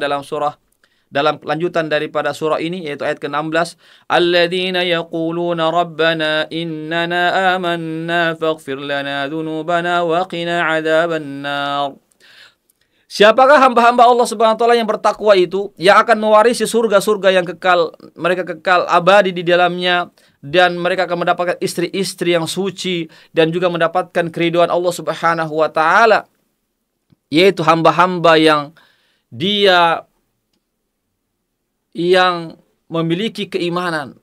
dalam lanjutan daripada surah ini, yaitu ayat ke-16, alladzina yaquluna rabbana innana amanna faghfir lana dzunubana wa qina adzabannar. Siapakah hamba-hamba Allah Subhanahu wa taala yang bertakwa itu, yang akan mewarisi surga-surga yang kekal, mereka kekal abadi di dalamnya, dan mereka akan mendapatkan istri-istri yang suci dan juga mendapatkan keridhaan Allah Subhanahu wa taala, yaitu hamba-hamba yang dia yang memiliki keimanan,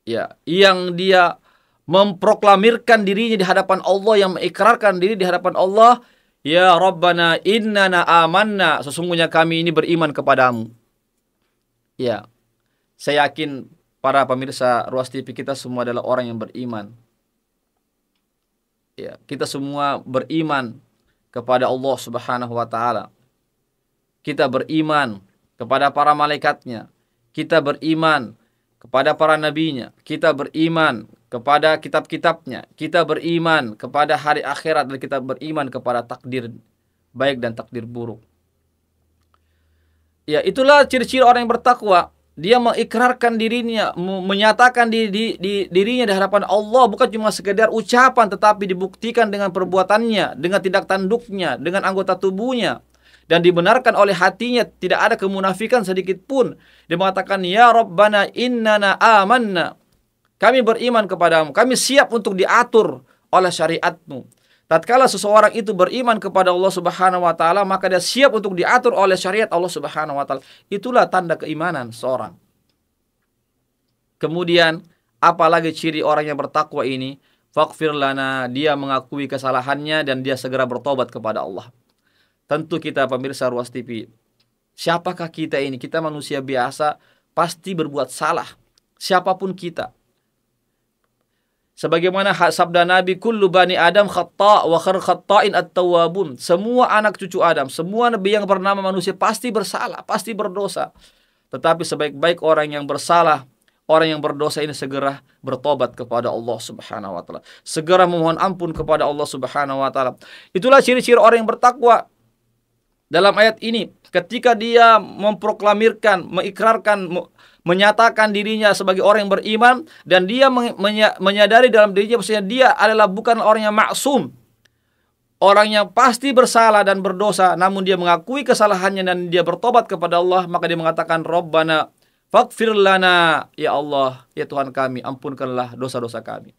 ya, yang dia memproklamirkan dirinya di hadapan Allah, yang mengikrarkan diri di hadapan Allah, ya Rabbana innana amanna, sesungguhnya kami ini beriman kepadamu. Ya, saya yakin para pemirsa Ruas TV kita semua adalah orang yang beriman. Ya, kita semua beriman kepada Allah Subhanahu wa taala. Kita beriman kepada para malaikatnya, kita beriman kepada para nabinya, kita beriman kepada kitab-kitabnya, kita beriman kepada hari akhirat, dan kita beriman kepada takdir baik dan takdir buruk. Ya, itulah ciri-ciri orang yang bertakwa. Dia mengikrarkan dirinya, menyatakan dirinya di hadapan Allah, bukan cuma sekedar ucapan, tetapi dibuktikan dengan perbuatannya, dengan tindak tanduknya, dengan anggota tubuhnya, dan dibenarkan oleh hatinya, tidak ada kemunafikan sedikit pun. Dia mengatakan, ya Rabbana innana amanna, kami beriman kepadamu, kami siap untuk diatur oleh syariatmu. Tatkala seseorang itu beriman kepada Allah Subhanahu wa taala, maka dia siap untuk diatur oleh syariat Allah Subhanahu wa taala. Itulah tanda keimanan seorang. Kemudian, apalagi ciri orang yang bertakwa ini? Faghfir lana, dia mengakui kesalahannya dan dia segera bertobat kepada Allah. Tentu kita pemirsa Ruas TV, siapakah kita ini? Kita manusia biasa, pasti berbuat salah. Siapapun kita. Sebagaimana sabda Nabi, kullu bani Adam khata' wa khair khata'in at-tawwabun. Semua anak cucu Adam, semua nabi yang bernama manusia pasti bersalah, pasti berdosa. Tetapi sebaik-baik orang yang bersalah, orang yang berdosa ini segera bertobat kepada Allah Subhanahu wa taala. Segera memohon ampun kepada Allah Subhanahu wa taala. Itulah ciri-ciri orang yang bertakwa. Dalam ayat ini, ketika dia memproklamirkan, mengikrarkan, menyatakan dirinya sebagai orang yang beriman, dan dia menyadari dalam dirinya bahwasanya dia adalah bukan orang yang maksum, orang yang pasti bersalah dan berdosa, namun dia mengakui kesalahannya dan dia bertobat kepada Allah, maka dia mengatakan, Rabbana faghfir lana, ya Allah, ya Tuhan kami, ampunkanlah dosa-dosa kami.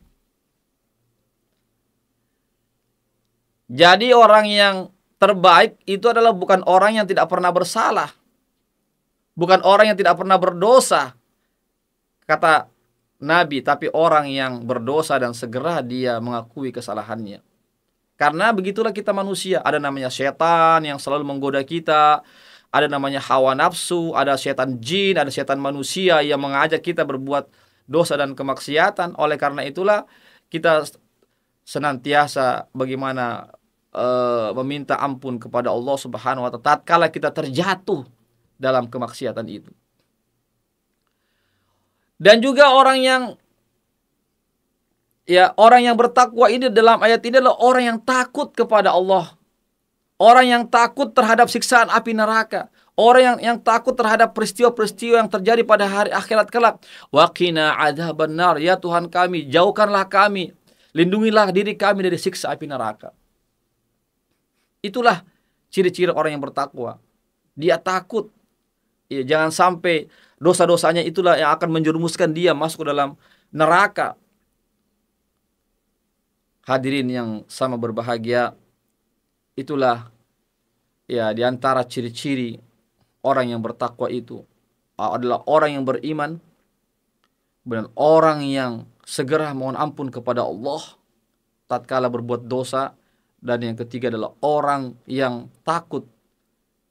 Jadi orang yang terbaik itu adalah bukan orang yang tidak pernah bersalah, bukan orang yang tidak pernah berdosa. Kata nabi, tapi orang yang berdosa dan segera dia mengakui kesalahannya. Karena begitulah kita manusia, ada namanya setan yang selalu menggoda kita, ada namanya hawa nafsu, ada setan jin, ada setan manusia yang mengajak kita berbuat dosa dan kemaksiatan. Oleh karena itulah kita senantiasa bagaimana meminta ampun kepada Allah Subhanahu wa taala tatkala kita terjatuh dalam kemaksiatan itu. Dan juga orang yang bertakwa ini dalam ayat ini adalah orang yang takut kepada Allah. Orang yang takut terhadap siksaan api neraka. Orang yang takut terhadap peristiwa-peristiwa yang terjadi pada hari akhirat kelak. Wa qina adzabannar, ya Tuhan kami, jauhkanlah kami, lindungilah diri kami dari siksa api neraka. Itulah ciri-ciri orang yang bertakwa. Dia takut. Ya, jangan sampai dosa-dosanya itulah yang akan menjerumuskan dia masuk ke dalam neraka. Hadirin yang sama berbahagia, itulah ya di antara ciri-ciri orang yang bertakwa itu adalah orang yang beriman dan orang yang segera mohon ampun kepada Allah tatkala berbuat dosa, dan yang ketiga adalah orang yang takut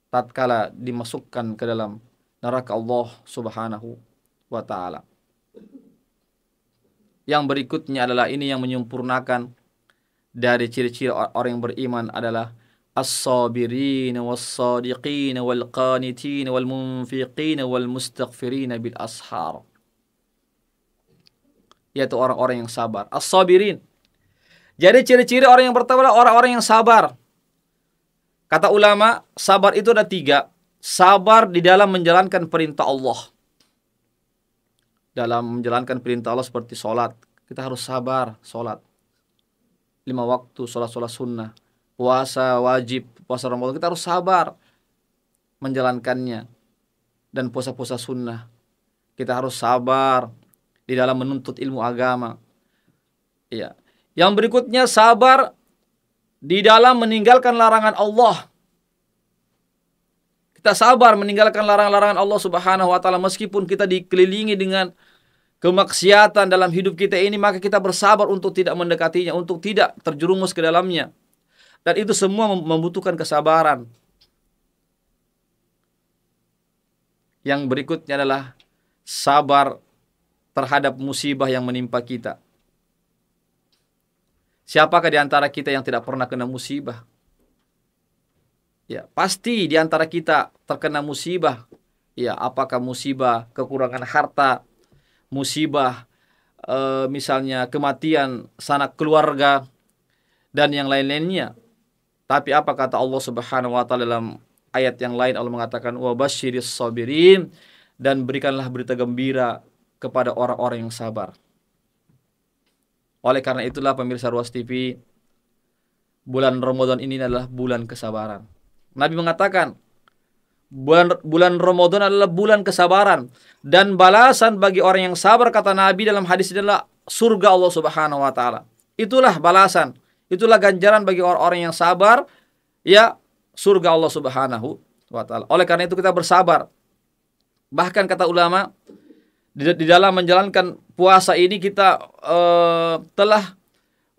tatkala dimasukkan ke dalam neraka Allah Subhanahu wa taala. Yang berikutnya adalah ini yang menyempurnakan dari ciri-ciri orang yang beriman adalah as-sabirin was-sadiqin wal-qanitin wal-munfiqin wal-mustaghfirin bil ashar. Yaitu orang-orang yang sabar. As-sabirin. Jadi ciri-ciri orang yang bertakwa orang-orang yang sabar. Kata ulama, sabar itu ada 3. Sabar di dalam menjalankan perintah Allah. Dalam menjalankan perintah Allah seperti sholat, kita harus sabar sholat. 5 waktu, sholat-sholat sunnah, puasa wajib, puasa Ramadan, kita harus sabar menjalankannya. Dan puasa-puasa sunnah, kita harus sabar di dalam menuntut ilmu agama. Ya. Yang berikutnya sabar di dalam meninggalkan larangan Allah. Kita sabar meninggalkan larangan-larangan Allah Subhanahu wa taala meskipun kita dikelilingi dengan kemaksiatan dalam hidup kita ini, maka kita bersabar untuk tidak mendekatinya, untuk tidak terjerumus ke dalamnya. Dan itu semua membutuhkan kesabaran. Yang berikutnya adalah sabar terhadap musibah yang menimpa kita. Siapakah di antara kita yang tidak pernah kena musibah? Ya, pasti di antara kita terkena musibah. Ya, apakah musibah kekurangan harta, musibah misalnya kematian sanak keluarga dan yang lain-lainnya. Tapi apa kata Allah Subhanahu wa taala dalam ayat yang lain? Allah mengatakan wa basyiris sabirin, dan berikanlah berita gembira kepada orang-orang yang sabar. Oleh karena itulah pemirsa Ruas TV, bulan Ramadan ini adalah bulan kesabaran. Nabi mengatakan bulan Ramadan adalah bulan kesabaran, dan balasan bagi orang yang sabar, kata Nabi dalam hadis adalah surga Allah Subhanahu wa taala. Itulah balasan, itulah ganjaran bagi orang-orang yang sabar, ya, surga Allah Subhanahu wa taala. Oleh karena itu kita bersabar. Bahkan kata ulama, di dalam menjalankan puasa ini kita telah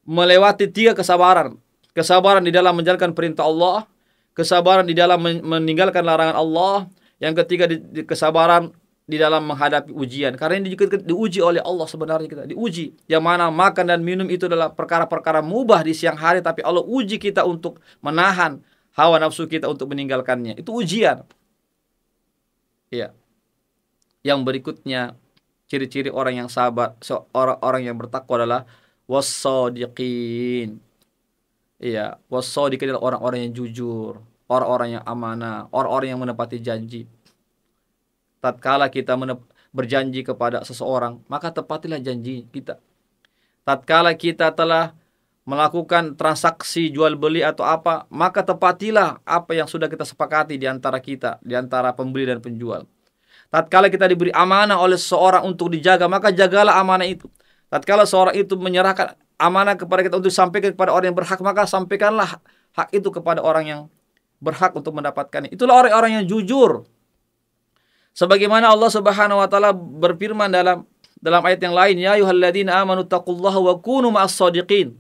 melewati 3 kesabaran. Kesabaran di dalam menjalankan perintah Allah, kesabaran di dalam meninggalkan larangan Allah, yang ketiga kesabaran di dalam menghadapi ujian. Karena ini juga diuji oleh Allah sebenarnya, kita diuji. Yang mana makan dan minum itu adalah perkara-perkara mubah di siang hari, tapi Allah uji kita untuk menahan hawa nafsu kita untuk meninggalkannya. Itu ujian. Ya. Yang berikutnya, ciri-ciri orang yang sabar, orang yang bertakwa adalah was-sadiqin. Iya, was-sadiqin adalah orang-orang yang jujur, orang-orang yang amanah, orang-orang yang menepati janji. Tatkala kita berjanji kepada seseorang, maka tepatilah janji kita. Tatkala kita telah melakukan transaksi jual beli atau apa, maka tepatilah apa yang sudah kita sepakati di antara kita, di antara pembeli dan penjual. Tatkala kita diberi amanah oleh seseorang untuk dijaga, maka jagalah amanah itu. Tatkala seorang itu menyerahkan amanah kepada kita untuk disampaikan kepada orang yang berhak, maka sampaikanlah hak itu kepada orang yang berhak untuk mendapatkannya. Itulah orang-orang yang jujur. Sebagaimana Allah Subhanahu wa taala berfirman dalam dalam ayat yang lain, ya ayyuhalladzina amanu taqullaha wa kunu ma'as shadiqin.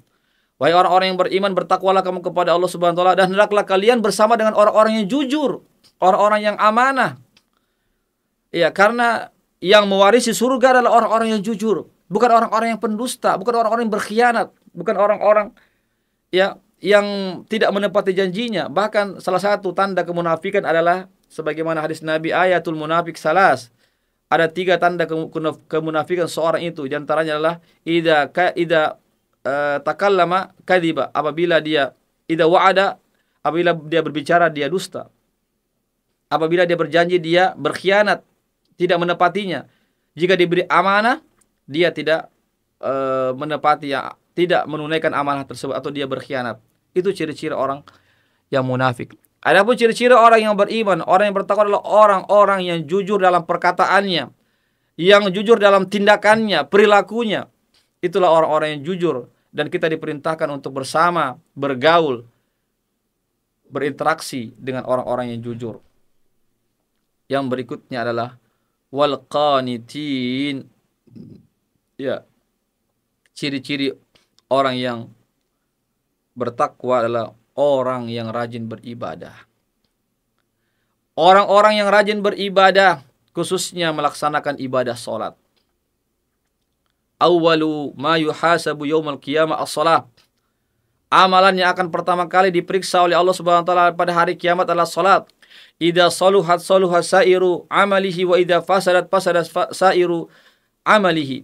Wahai orang-orang yang beriman, bertakwalah kamu kepada Allah Subhanahu wa taala dan hendaklah kalian bersama dengan orang-orang yang jujur, orang-orang yang amanah. Ya, karena yang mewarisi surga adalah orang-orang yang jujur, bukan orang-orang yang pendusta, bukan orang-orang yang berkhianat, bukan orang-orang ya yang tidak menepati janjinya. Bahkan salah satu tanda kemunafikan adalah sebagaimana hadis Nabi, ayatul munafik salas. Ada 3 tanda kemunafikan seorang itu. Di antaranya adalah ida takallama kadiba, apabila dia idza wa'ada, apabila dia berbicara dia dusta, apabila dia berjanji dia berkhianat, tidak menepatinya, jika diberi amanah dia tidak menepati, tidak menunaikan amanah tersebut, atau dia berkhianat. Itu ciri-ciri orang yang munafik. Adapun ciri-ciri orang yang beriman, orang yang bertakwa adalah orang-orang yang jujur dalam perkataannya, yang jujur dalam tindakannya, perilakunya. Itulah orang-orang yang jujur. Dan kita diperintahkan untuk bersama, bergaul, berinteraksi dengan orang-orang yang jujur. Yang berikutnya adalah wal qanitin. Ya. Ciri-ciri orang yang bertakwa adalah orang yang rajin beribadah. Orang-orang yang rajin beribadah, khususnya melaksanakan ibadah salat. Awwalu ma yuhasabu yaumal qiyamah as-shalah. Amalan yang akan pertama kali diperiksa oleh Allah Subhanahu wa taala pada hari kiamat adalah salat. Idza saluhat saluha sairu amalihi wa idza fasadat fasadat sairu amalihi.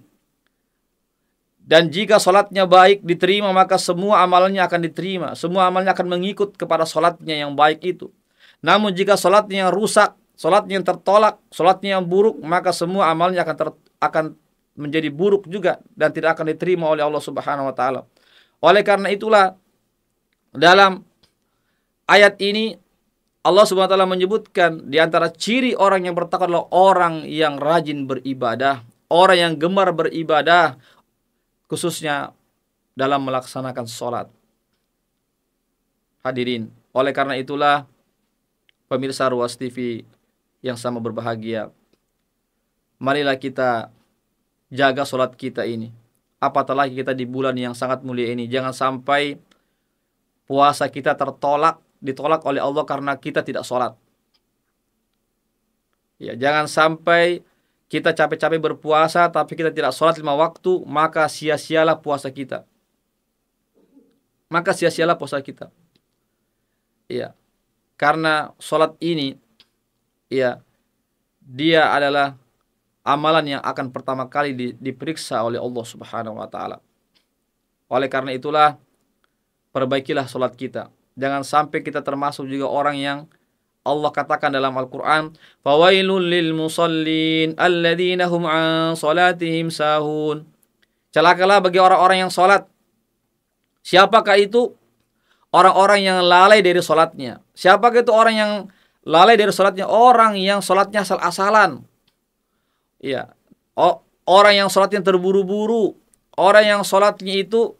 Dan jika salatnya baik diterima, maka semua amalannya akan diterima. Semua amalnya akan mengikut kepada salatnya yang baik itu. Namun jika salatnya yang rusak, salatnya yang tertolak, salatnya yang buruk, maka semua amalnya akan menjadi buruk juga dan tidak akan diterima oleh Allah Subhanahu wa taala. Oleh karena itulah dalam ayat ini Allah Subhanahu wa taala menyebutkan di antara ciri orang yang bertakwa adalah orang yang rajin beribadah, orang yang gemar beribadah, khususnya dalam melaksanakan sholat. Hadirin, oleh karena itulah pemirsa Ruas TV yang sama berbahagia, marilah kita jaga sholat kita ini. Apatah lagi kita di bulan yang sangat mulia ini. Jangan sampai puasa kita ditolak oleh Allah karena kita tidak sholat. Ya, jangan sampai kita capek-capek berpuasa tapi kita tidak sholat 5 waktu, maka sia-sialah puasa kita. Maka sia-sialah puasa kita. Ya, karena sholat ini, ya, dia adalah amalan yang akan pertama kali diperiksa oleh Allah Subhanahu wa taala. Oleh karena itulah perbaikilah salat kita. Jangan sampai kita termasuk juga orang yang Allah katakan dalam Al-Qur'an, "Fawailul lil musallin alladzina hum an salatihim sahun." Celakalah bagi orang-orang yang salat. Siapakah itu? Orang-orang yang lalai dari salatnya. Siapakah itu orang yang lalai dari salatnya? Orang yang salatnya asal-asalan. Ya, orang yang sholatnya terburu-buru, orang yang sholatnya itu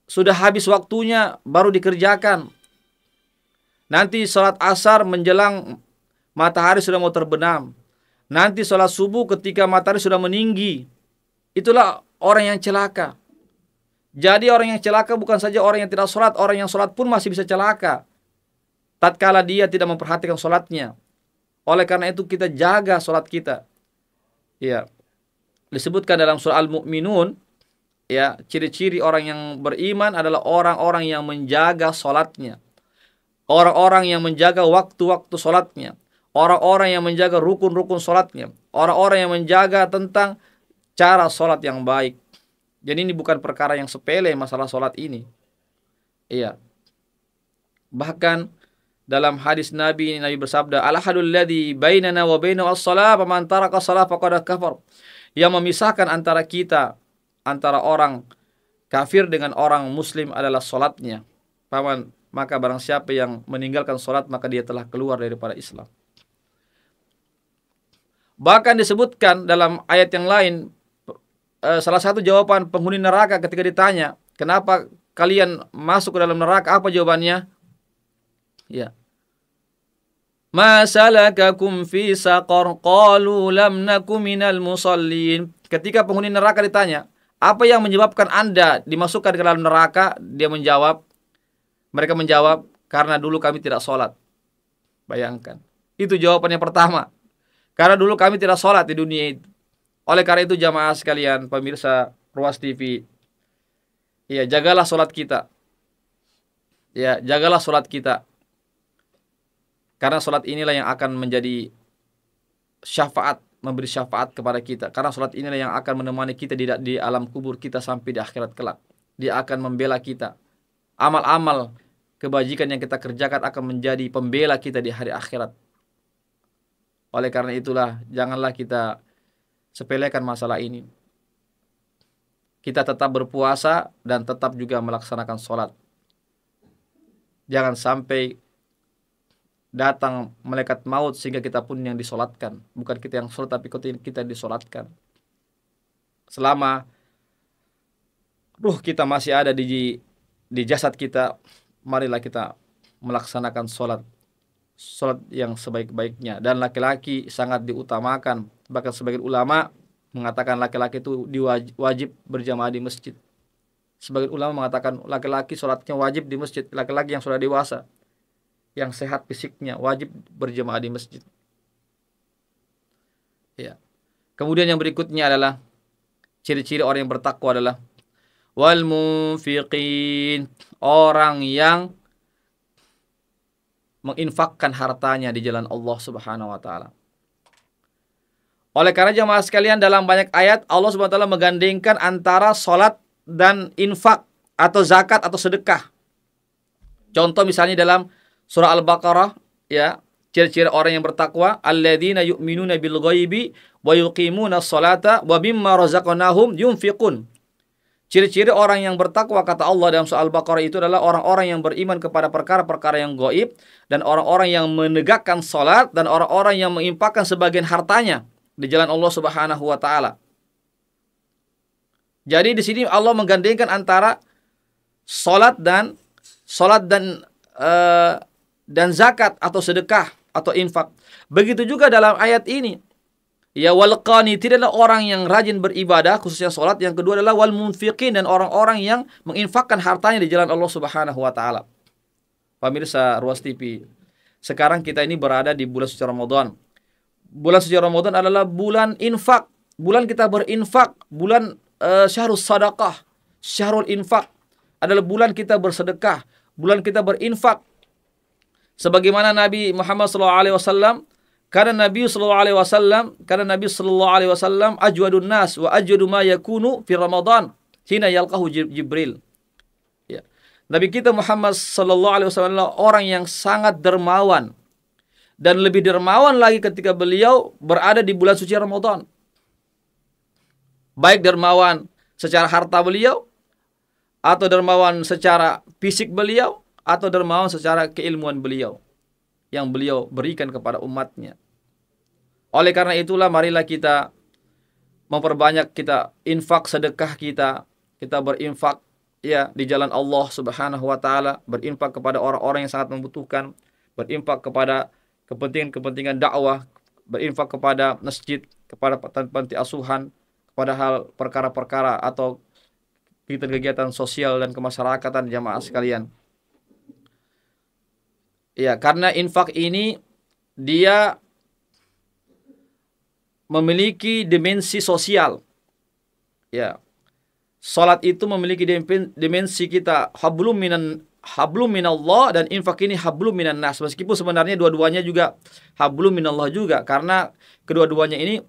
sudah habis waktunya baru dikerjakan. Nanti sholat asar menjelang matahari sudah mau terbenam. Nanti sholat subuh ketika matahari sudah meninggi. Itulah orang yang celaka. Jadi orang yang celaka bukan saja orang yang tidak sholat, orang yang sholat pun masih bisa celaka tatkala dia tidak memperhatikan sholatnya. Oleh karena itu kita jaga sholat kita. Ya, disebutkan dalam surah Al-Mu'minun, ya, ciri-ciri orang yang beriman adalah orang-orang yang menjaga sholatnya, orang-orang yang menjaga waktu-waktu sholatnya, orang-orang yang menjaga rukun-rukun sholatnya, orang-orang yang menjaga tentang cara sholat yang baik. Jadi ini bukan perkara yang sepele masalah sholat ini. Iya. Bahkan dalam hadis Nabi bersabda, "Al-ahadul ladzi bainana wa bainahu as-shalah, faman taraka shalah faqad kafar." Yang memisahkan antara kita, antara orang kafir dengan orang muslim adalah salatnya. Maka barang siapa yang meninggalkan salat maka dia telah keluar daripada Islam. Bahkan disebutkan dalam ayat yang lain, salah satu jawaban penghuni neraka ketika ditanya, "Kenapa kalian masuk ke dalam neraka?" Apa jawabannya? Ya. Ma salakakum fi saqar? Qalu lam naku minal musallin. Ketika penghuni neraka ditanya, apa yang menyebabkan Anda dimasukkan ke dalam neraka? Mereka menjawab, karena dulu kami tidak sholat. Bayangkan. Itu jawaban yang pertama. Karena dulu kami tidak sholat di dunia itu. Oleh karena itu jamaah sekalian, pemirsa Ruas TV, ya jagalah sholat kita. Ya, jagalah sholat kita. Karena sholat inilah yang akan menjadi syafaat, memberi syafaat kepada kita. Karena sholat inilah yang akan menemani kita di alam kubur kita sampai di akhirat kelak. Dia akan membela kita. Amal-amal kebajikan yang kita kerjakan akan menjadi pembela kita di hari akhirat. Oleh karena itulah, janganlah kita sepelekan masalah ini. Kita tetap berpuasa dan tetap juga melaksanakan sholat. Jangan sampai datang malaikat maut sehingga kita pun yang disolatkan. Bukan kita yang sholat, tapi kita disolatkan. Selama ruh kita masih ada di jasad kita, marilah kita melaksanakan sholat. Sholat yang sebaik-baiknya. Dan laki-laki sangat diutamakan. Bahkan sebagian ulama mengatakan laki-laki itu wajib berjamaah di masjid. Sebagian ulama mengatakan laki-laki sholatnya wajib di masjid. Laki-laki yang sudah dewasa, yang sehat fisiknya, wajib berjamaah di masjid. Ya. Kemudian yang berikutnya adalah ciri-ciri orang yang bertakwa adalah wal munfiqin, orang yang menginfakkan hartanya di jalan Allah Subhanahu wa taala. Oleh karena jamaah sekalian, dalam banyak ayat Allah Subhanahu wa taala menggandengkan antara salat dan infak atau zakat atau sedekah. Contoh misalnya dalam Surah Al-Baqarah, ya, ciri-ciri orang yang bertakwa, alladzina yu'minuna bil ghaibi wa yuqimuna sholata wa mimma razaqnahum yunfiqun. Ciri-ciri orang yang bertakwa kata Allah dalam Surah Al-Baqarah itu adalah orang-orang yang beriman kepada perkara-perkara yang gaib, dan orang-orang yang menegakkan salat, dan orang-orang yang menginfakkan sebagian hartanya di jalan Allah Subhanahu wa taala. Jadi di sini Allah menggandengkan antara salat dan zakat atau sedekah atau infak. Begitu juga dalam ayat ini. Ya, wal qanitin adalah orang yang rajin beribadah, khususnya salat. Yang kedua adalah wal munfiqin, dan orang-orang yang menginfakkan hartanya di jalan Allah Subhanahu wa taala. Pemirsa Ruas TV, sekarang kita ini berada di bulan suci Ramadan. Bulan suci Ramadan adalah bulan infak, bulan kita berinfak, bulan syahrul sadaqah, syahrul infak, adalah bulan kita bersedekah, bulan kita berinfak. Sebagaimana Nabi Muhammad SAW, karena Nabi sallallahu alaihi wasallam ajwadun nas wa ajwadu ma yakunu fi Ramadan hina yalqahu Jibril. Ya. Nabi kita Muhammad sallallahu alaihi wasallam orang yang sangat dermawan, dan lebih dermawan lagi ketika beliau berada di bulan suci Ramadan. Baik dermawan secara harta beliau, atau dermawan secara fisik beliau, atau dermawan secara keilmuan beliau yang beliau berikan kepada umatnya. Oleh karena itulah, marilah kita memperbanyak kita infak sedekah kita berinfak, ya, di jalan Allah Subhanahu wa taala, berinfak kepada orang-orang yang sangat membutuhkan, berinfak kepada kepentingan dakwah, berinfak kepada masjid, kepada panti asuhan, kepada hal perkara-perkara atau kegiatan sosial dan kemasyarakatan jamaah sekalian. Ya, karena infak ini dia memiliki dimensi sosial. Ya. Salat itu memiliki dimensi kita hablum minallah, dan infak ini hablum minan nas. Meskipun sebenarnya dua-duanya juga hablum minallah juga, karena kedua-duanya ini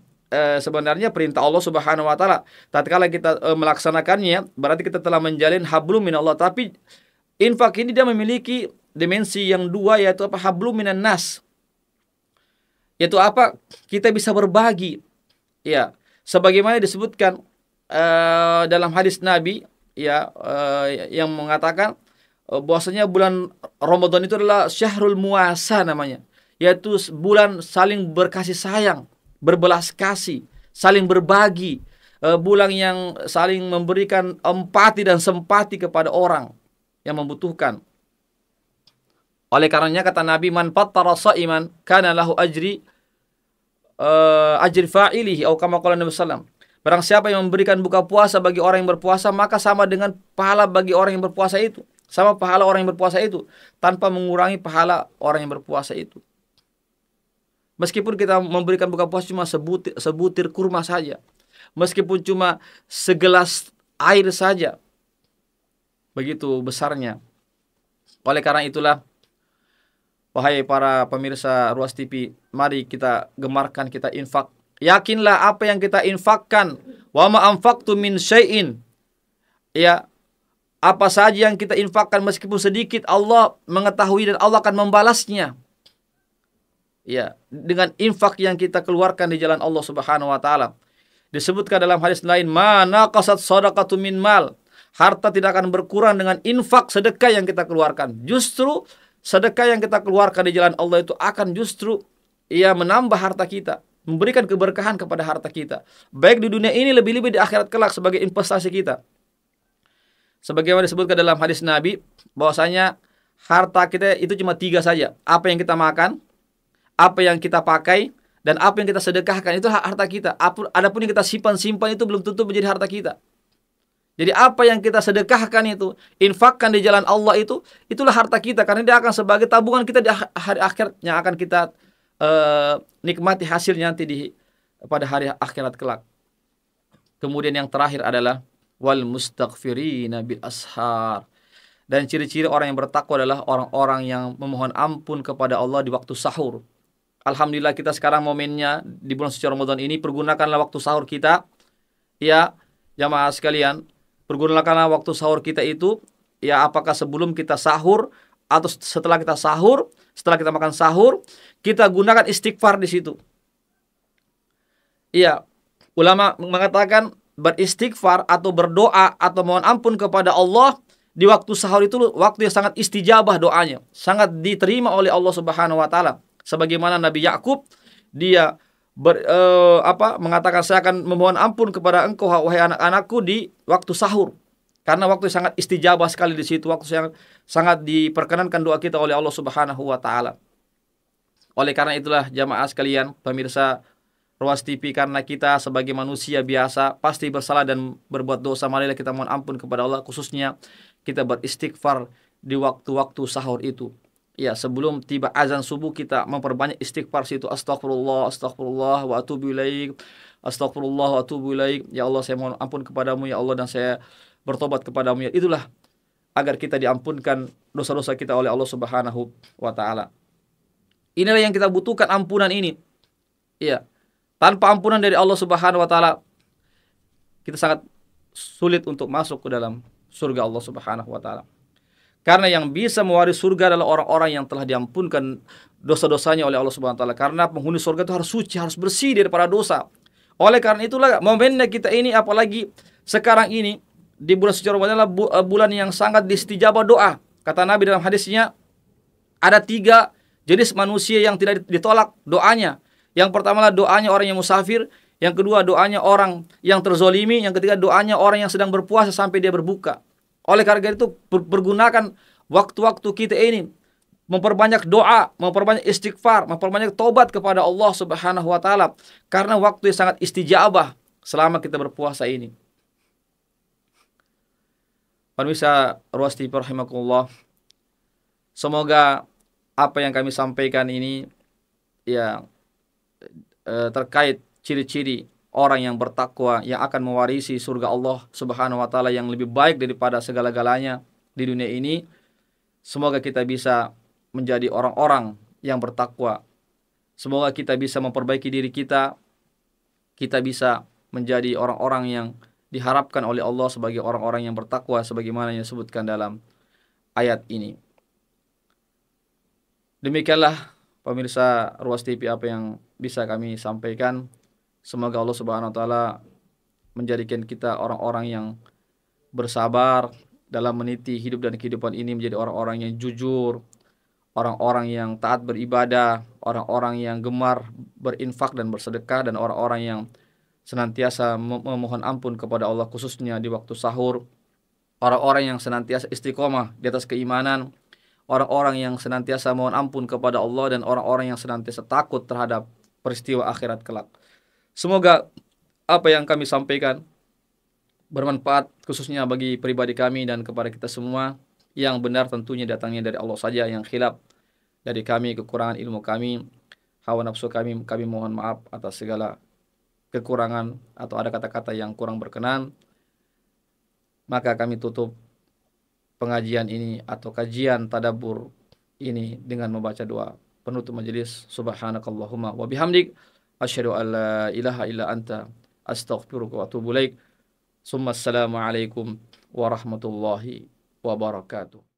sebenarnya perintah Allah Subhanahu wa taala. Tatkala kita melaksanakannya, berarti kita telah menjalin hablum minallah. Tapi infak ini dia memiliki dimensi yang dua, yaitu apa? Hablum minan nas. Yaitu apa? Kita bisa berbagi. Ya, sebagaimana disebutkan dalam hadis Nabi, ya, yang mengatakan bahwasanya bulan Ramadan itu adalah syahrul muasa namanya, yaitu bulan saling berkasih sayang, berbelas kasih, saling berbagi, bulan yang saling memberikan empati dan simpati kepada orang yang membutuhkan. Oleh karenanya kata Nabi, man fattara sha'iman kana lahu ajri fa'ilihi atau kama qala Nabi sallallahu alaihi wasallam. Barang siapa yang memberikan buka puasa bagi orang yang berpuasa, maka sama dengan pahala bagi orang yang berpuasa itu. Sama pahala orang yang berpuasa itu, tanpa mengurangi pahala orang yang berpuasa itu. Meskipun kita memberikan buka puasa cuma sebutir kurma saja, meskipun cuma segelas air saja, begitu besarnya. Oleh karena itulah, wahai para pemirsa Ruas TV, mari kita gemarkan, kita infak. Yakinlah apa yang kita infakkan. Wa ma anfaqtu min syai'in. Ya, apa saja yang kita infakkan meskipun sedikit, Allah mengetahui dan Allah akan membalasnya. Ya, dengan infak yang kita keluarkan di jalan Allah Subhanahu wa taala. Disebutkan dalam hadis lain, "Ma naqasat shadaqatu min mal." Harta tidak akan berkurang dengan infak sedekah yang kita keluarkan. Justru sedekah yang kita keluarkan di jalan Allah itu akan justru menambah harta kita, memberikan keberkahan kepada harta kita, baik di dunia ini lebih-lebih di akhirat kelak sebagai investasi kita. Sebagaimana disebutkan dalam hadis Nabi, bahwasanya harta kita itu cuma 3 saja. Apa yang kita makan, apa yang kita pakai, dan apa yang kita sedekahkan, itu harta kita. Adapun yang kita simpan-simpan itu belum tentu menjadi harta kita. Jadi apa yang kita sedekahkan itu, infakkan di jalan Allah itu, itulah harta kita. Karena dia akan sebagai tabungan kita di hari akhirat yang akan kita nikmati hasilnya nanti pada hari akhirat kelak. Kemudian yang terakhir adalah wal mustaghfirina bil ashar. Dan ciri-ciri orang yang bertakwa adalah orang-orang yang memohon ampun kepada Allah di waktu sahur. Alhamdulillah kita sekarang momennya di bulan suci Ramadan ini, pergunakanlah waktu sahur kita. Ya, jamaah sekalian, pergunakanlah waktu sahur kita itu, apakah sebelum kita sahur atau setelah kita sahur, setelah kita makan sahur, kita gunakan istighfar di situ. Ulama mengatakan beristighfar atau berdoa atau mohon ampun kepada Allah di waktu sahur itu waktu yang sangat istijabah doanya, sangat diterima oleh Allah Subhanahu wa taala. Sebagaimana Nabi Yakub, dia mengatakan, saya akan memohon ampun kepada engkau wahai anak-anakku di waktu sahur. Karena waktu yang sangat istijabah sekali di situ, waktu yang sangat diperkenankan doa kita oleh Allah Subhanahu wa taala. Oleh karena itulah jamaah sekalian, pemirsa Ruas TV, karena kita sebagai manusia biasa pasti bersalah dan berbuat dosa, marilah kita mohon ampun kepada Allah, khususnya kita beristighfar di waktu-waktu sahur itu. Sebelum tiba azan subuh kita memperbanyak istighfar situ. Astagfirullah, astagfirullah wa atubu ilaik. Astagfirullah wa atubu ilaik. Ya Allah, saya mohon ampun kepadamu ya Allah, dan saya bertobat kepadamu ya. Itulah agar kita diampunkan dosa-dosa kita oleh Allah Subhanahu wa taala. Inilah yang kita butuhkan, ampunan ini. Tanpa ampunan dari Allah Subhanahu wa taala, kita sangat sulit untuk masuk ke dalam surga Allah Subhanahu wa taala. Karena yang bisa mewaris surga adalah orang-orang yang telah diampunkan dosa-dosanya oleh Allah Subhanahu wa taala. Karena penghuni surga itu harus suci, harus bersih daripada dosa. Oleh karena itulah momennya kita ini, apalagi sekarang ini di bulan suci Ramadan, adalah bulan yang sangat diistijabah doa. Kata Nabi dalam hadisnya, ada 3 jenis manusia yang tidak ditolak doanya. Yang pertama adalah doanya orang yang musafir, yang kedua doanya orang yang terzolimi, yang ketiga doanya orang yang sedang berpuasa sampai dia berbuka. Oleh karena itu, pergunakan waktu-waktu kita ini, memperbanyak doa, memperbanyak istighfar, memperbanyak tobat kepada Allah Subhanahu wa taala, karena waktu yang sangat istijabah selama kita berpuasa ini. Pemirsa Ruas TV rahimakumullah, semoga apa yang kami sampaikan ini terkait ciri-ciri orang yang bertakwa yang akan mewarisi surga Allah Subhanahu wa taala yang lebih baik daripada segala-galanya di dunia ini. Semoga kita bisa menjadi orang-orang yang bertakwa. Semoga kita bisa memperbaiki diri kita. Kita bisa menjadi orang-orang yang diharapkan oleh Allah sebagai orang-orang yang bertakwa sebagaimana yang disebutkan dalam ayat ini. Demikianlah pemirsa Ruas TV apa yang bisa kami sampaikan. Semoga Allah Subhanahu wa taala menjadikan kita orang-orang yang bersabar dalam meniti hidup dan kehidupan ini, menjadi orang-orang yang jujur, orang-orang yang taat beribadah, orang-orang yang gemar berinfak dan bersedekah, dan orang-orang yang senantiasa memohon ampun kepada Allah khususnya di waktu sahur, orang-orang yang senantiasa istiqomah di atas keimanan, orang-orang yang senantiasa mohon ampun kepada Allah, dan orang-orang yang senantiasa takut terhadap peristiwa akhirat kelak. Semoga apa yang kami sampaikan bermanfaat khususnya bagi pribadi kami dan kepada kita semua. Yang benar tentunya datangnya dari Allah saja, yang khilaf dari kami, kekurangan ilmu kami, hawa nafsu kami mohon maaf atas segala kekurangan atau ada kata-kata yang kurang berkenan. Maka kami tutup pengajian ini atau kajian tadabbur ini dengan membaca doa penutup majelis. Subhanakallahumma wa bihamdik asyhadu an la ilaha illa anta astaghfiruka wa atubu ilaik. Summa assalamu alaikum warahmatullahi wabarakatuh.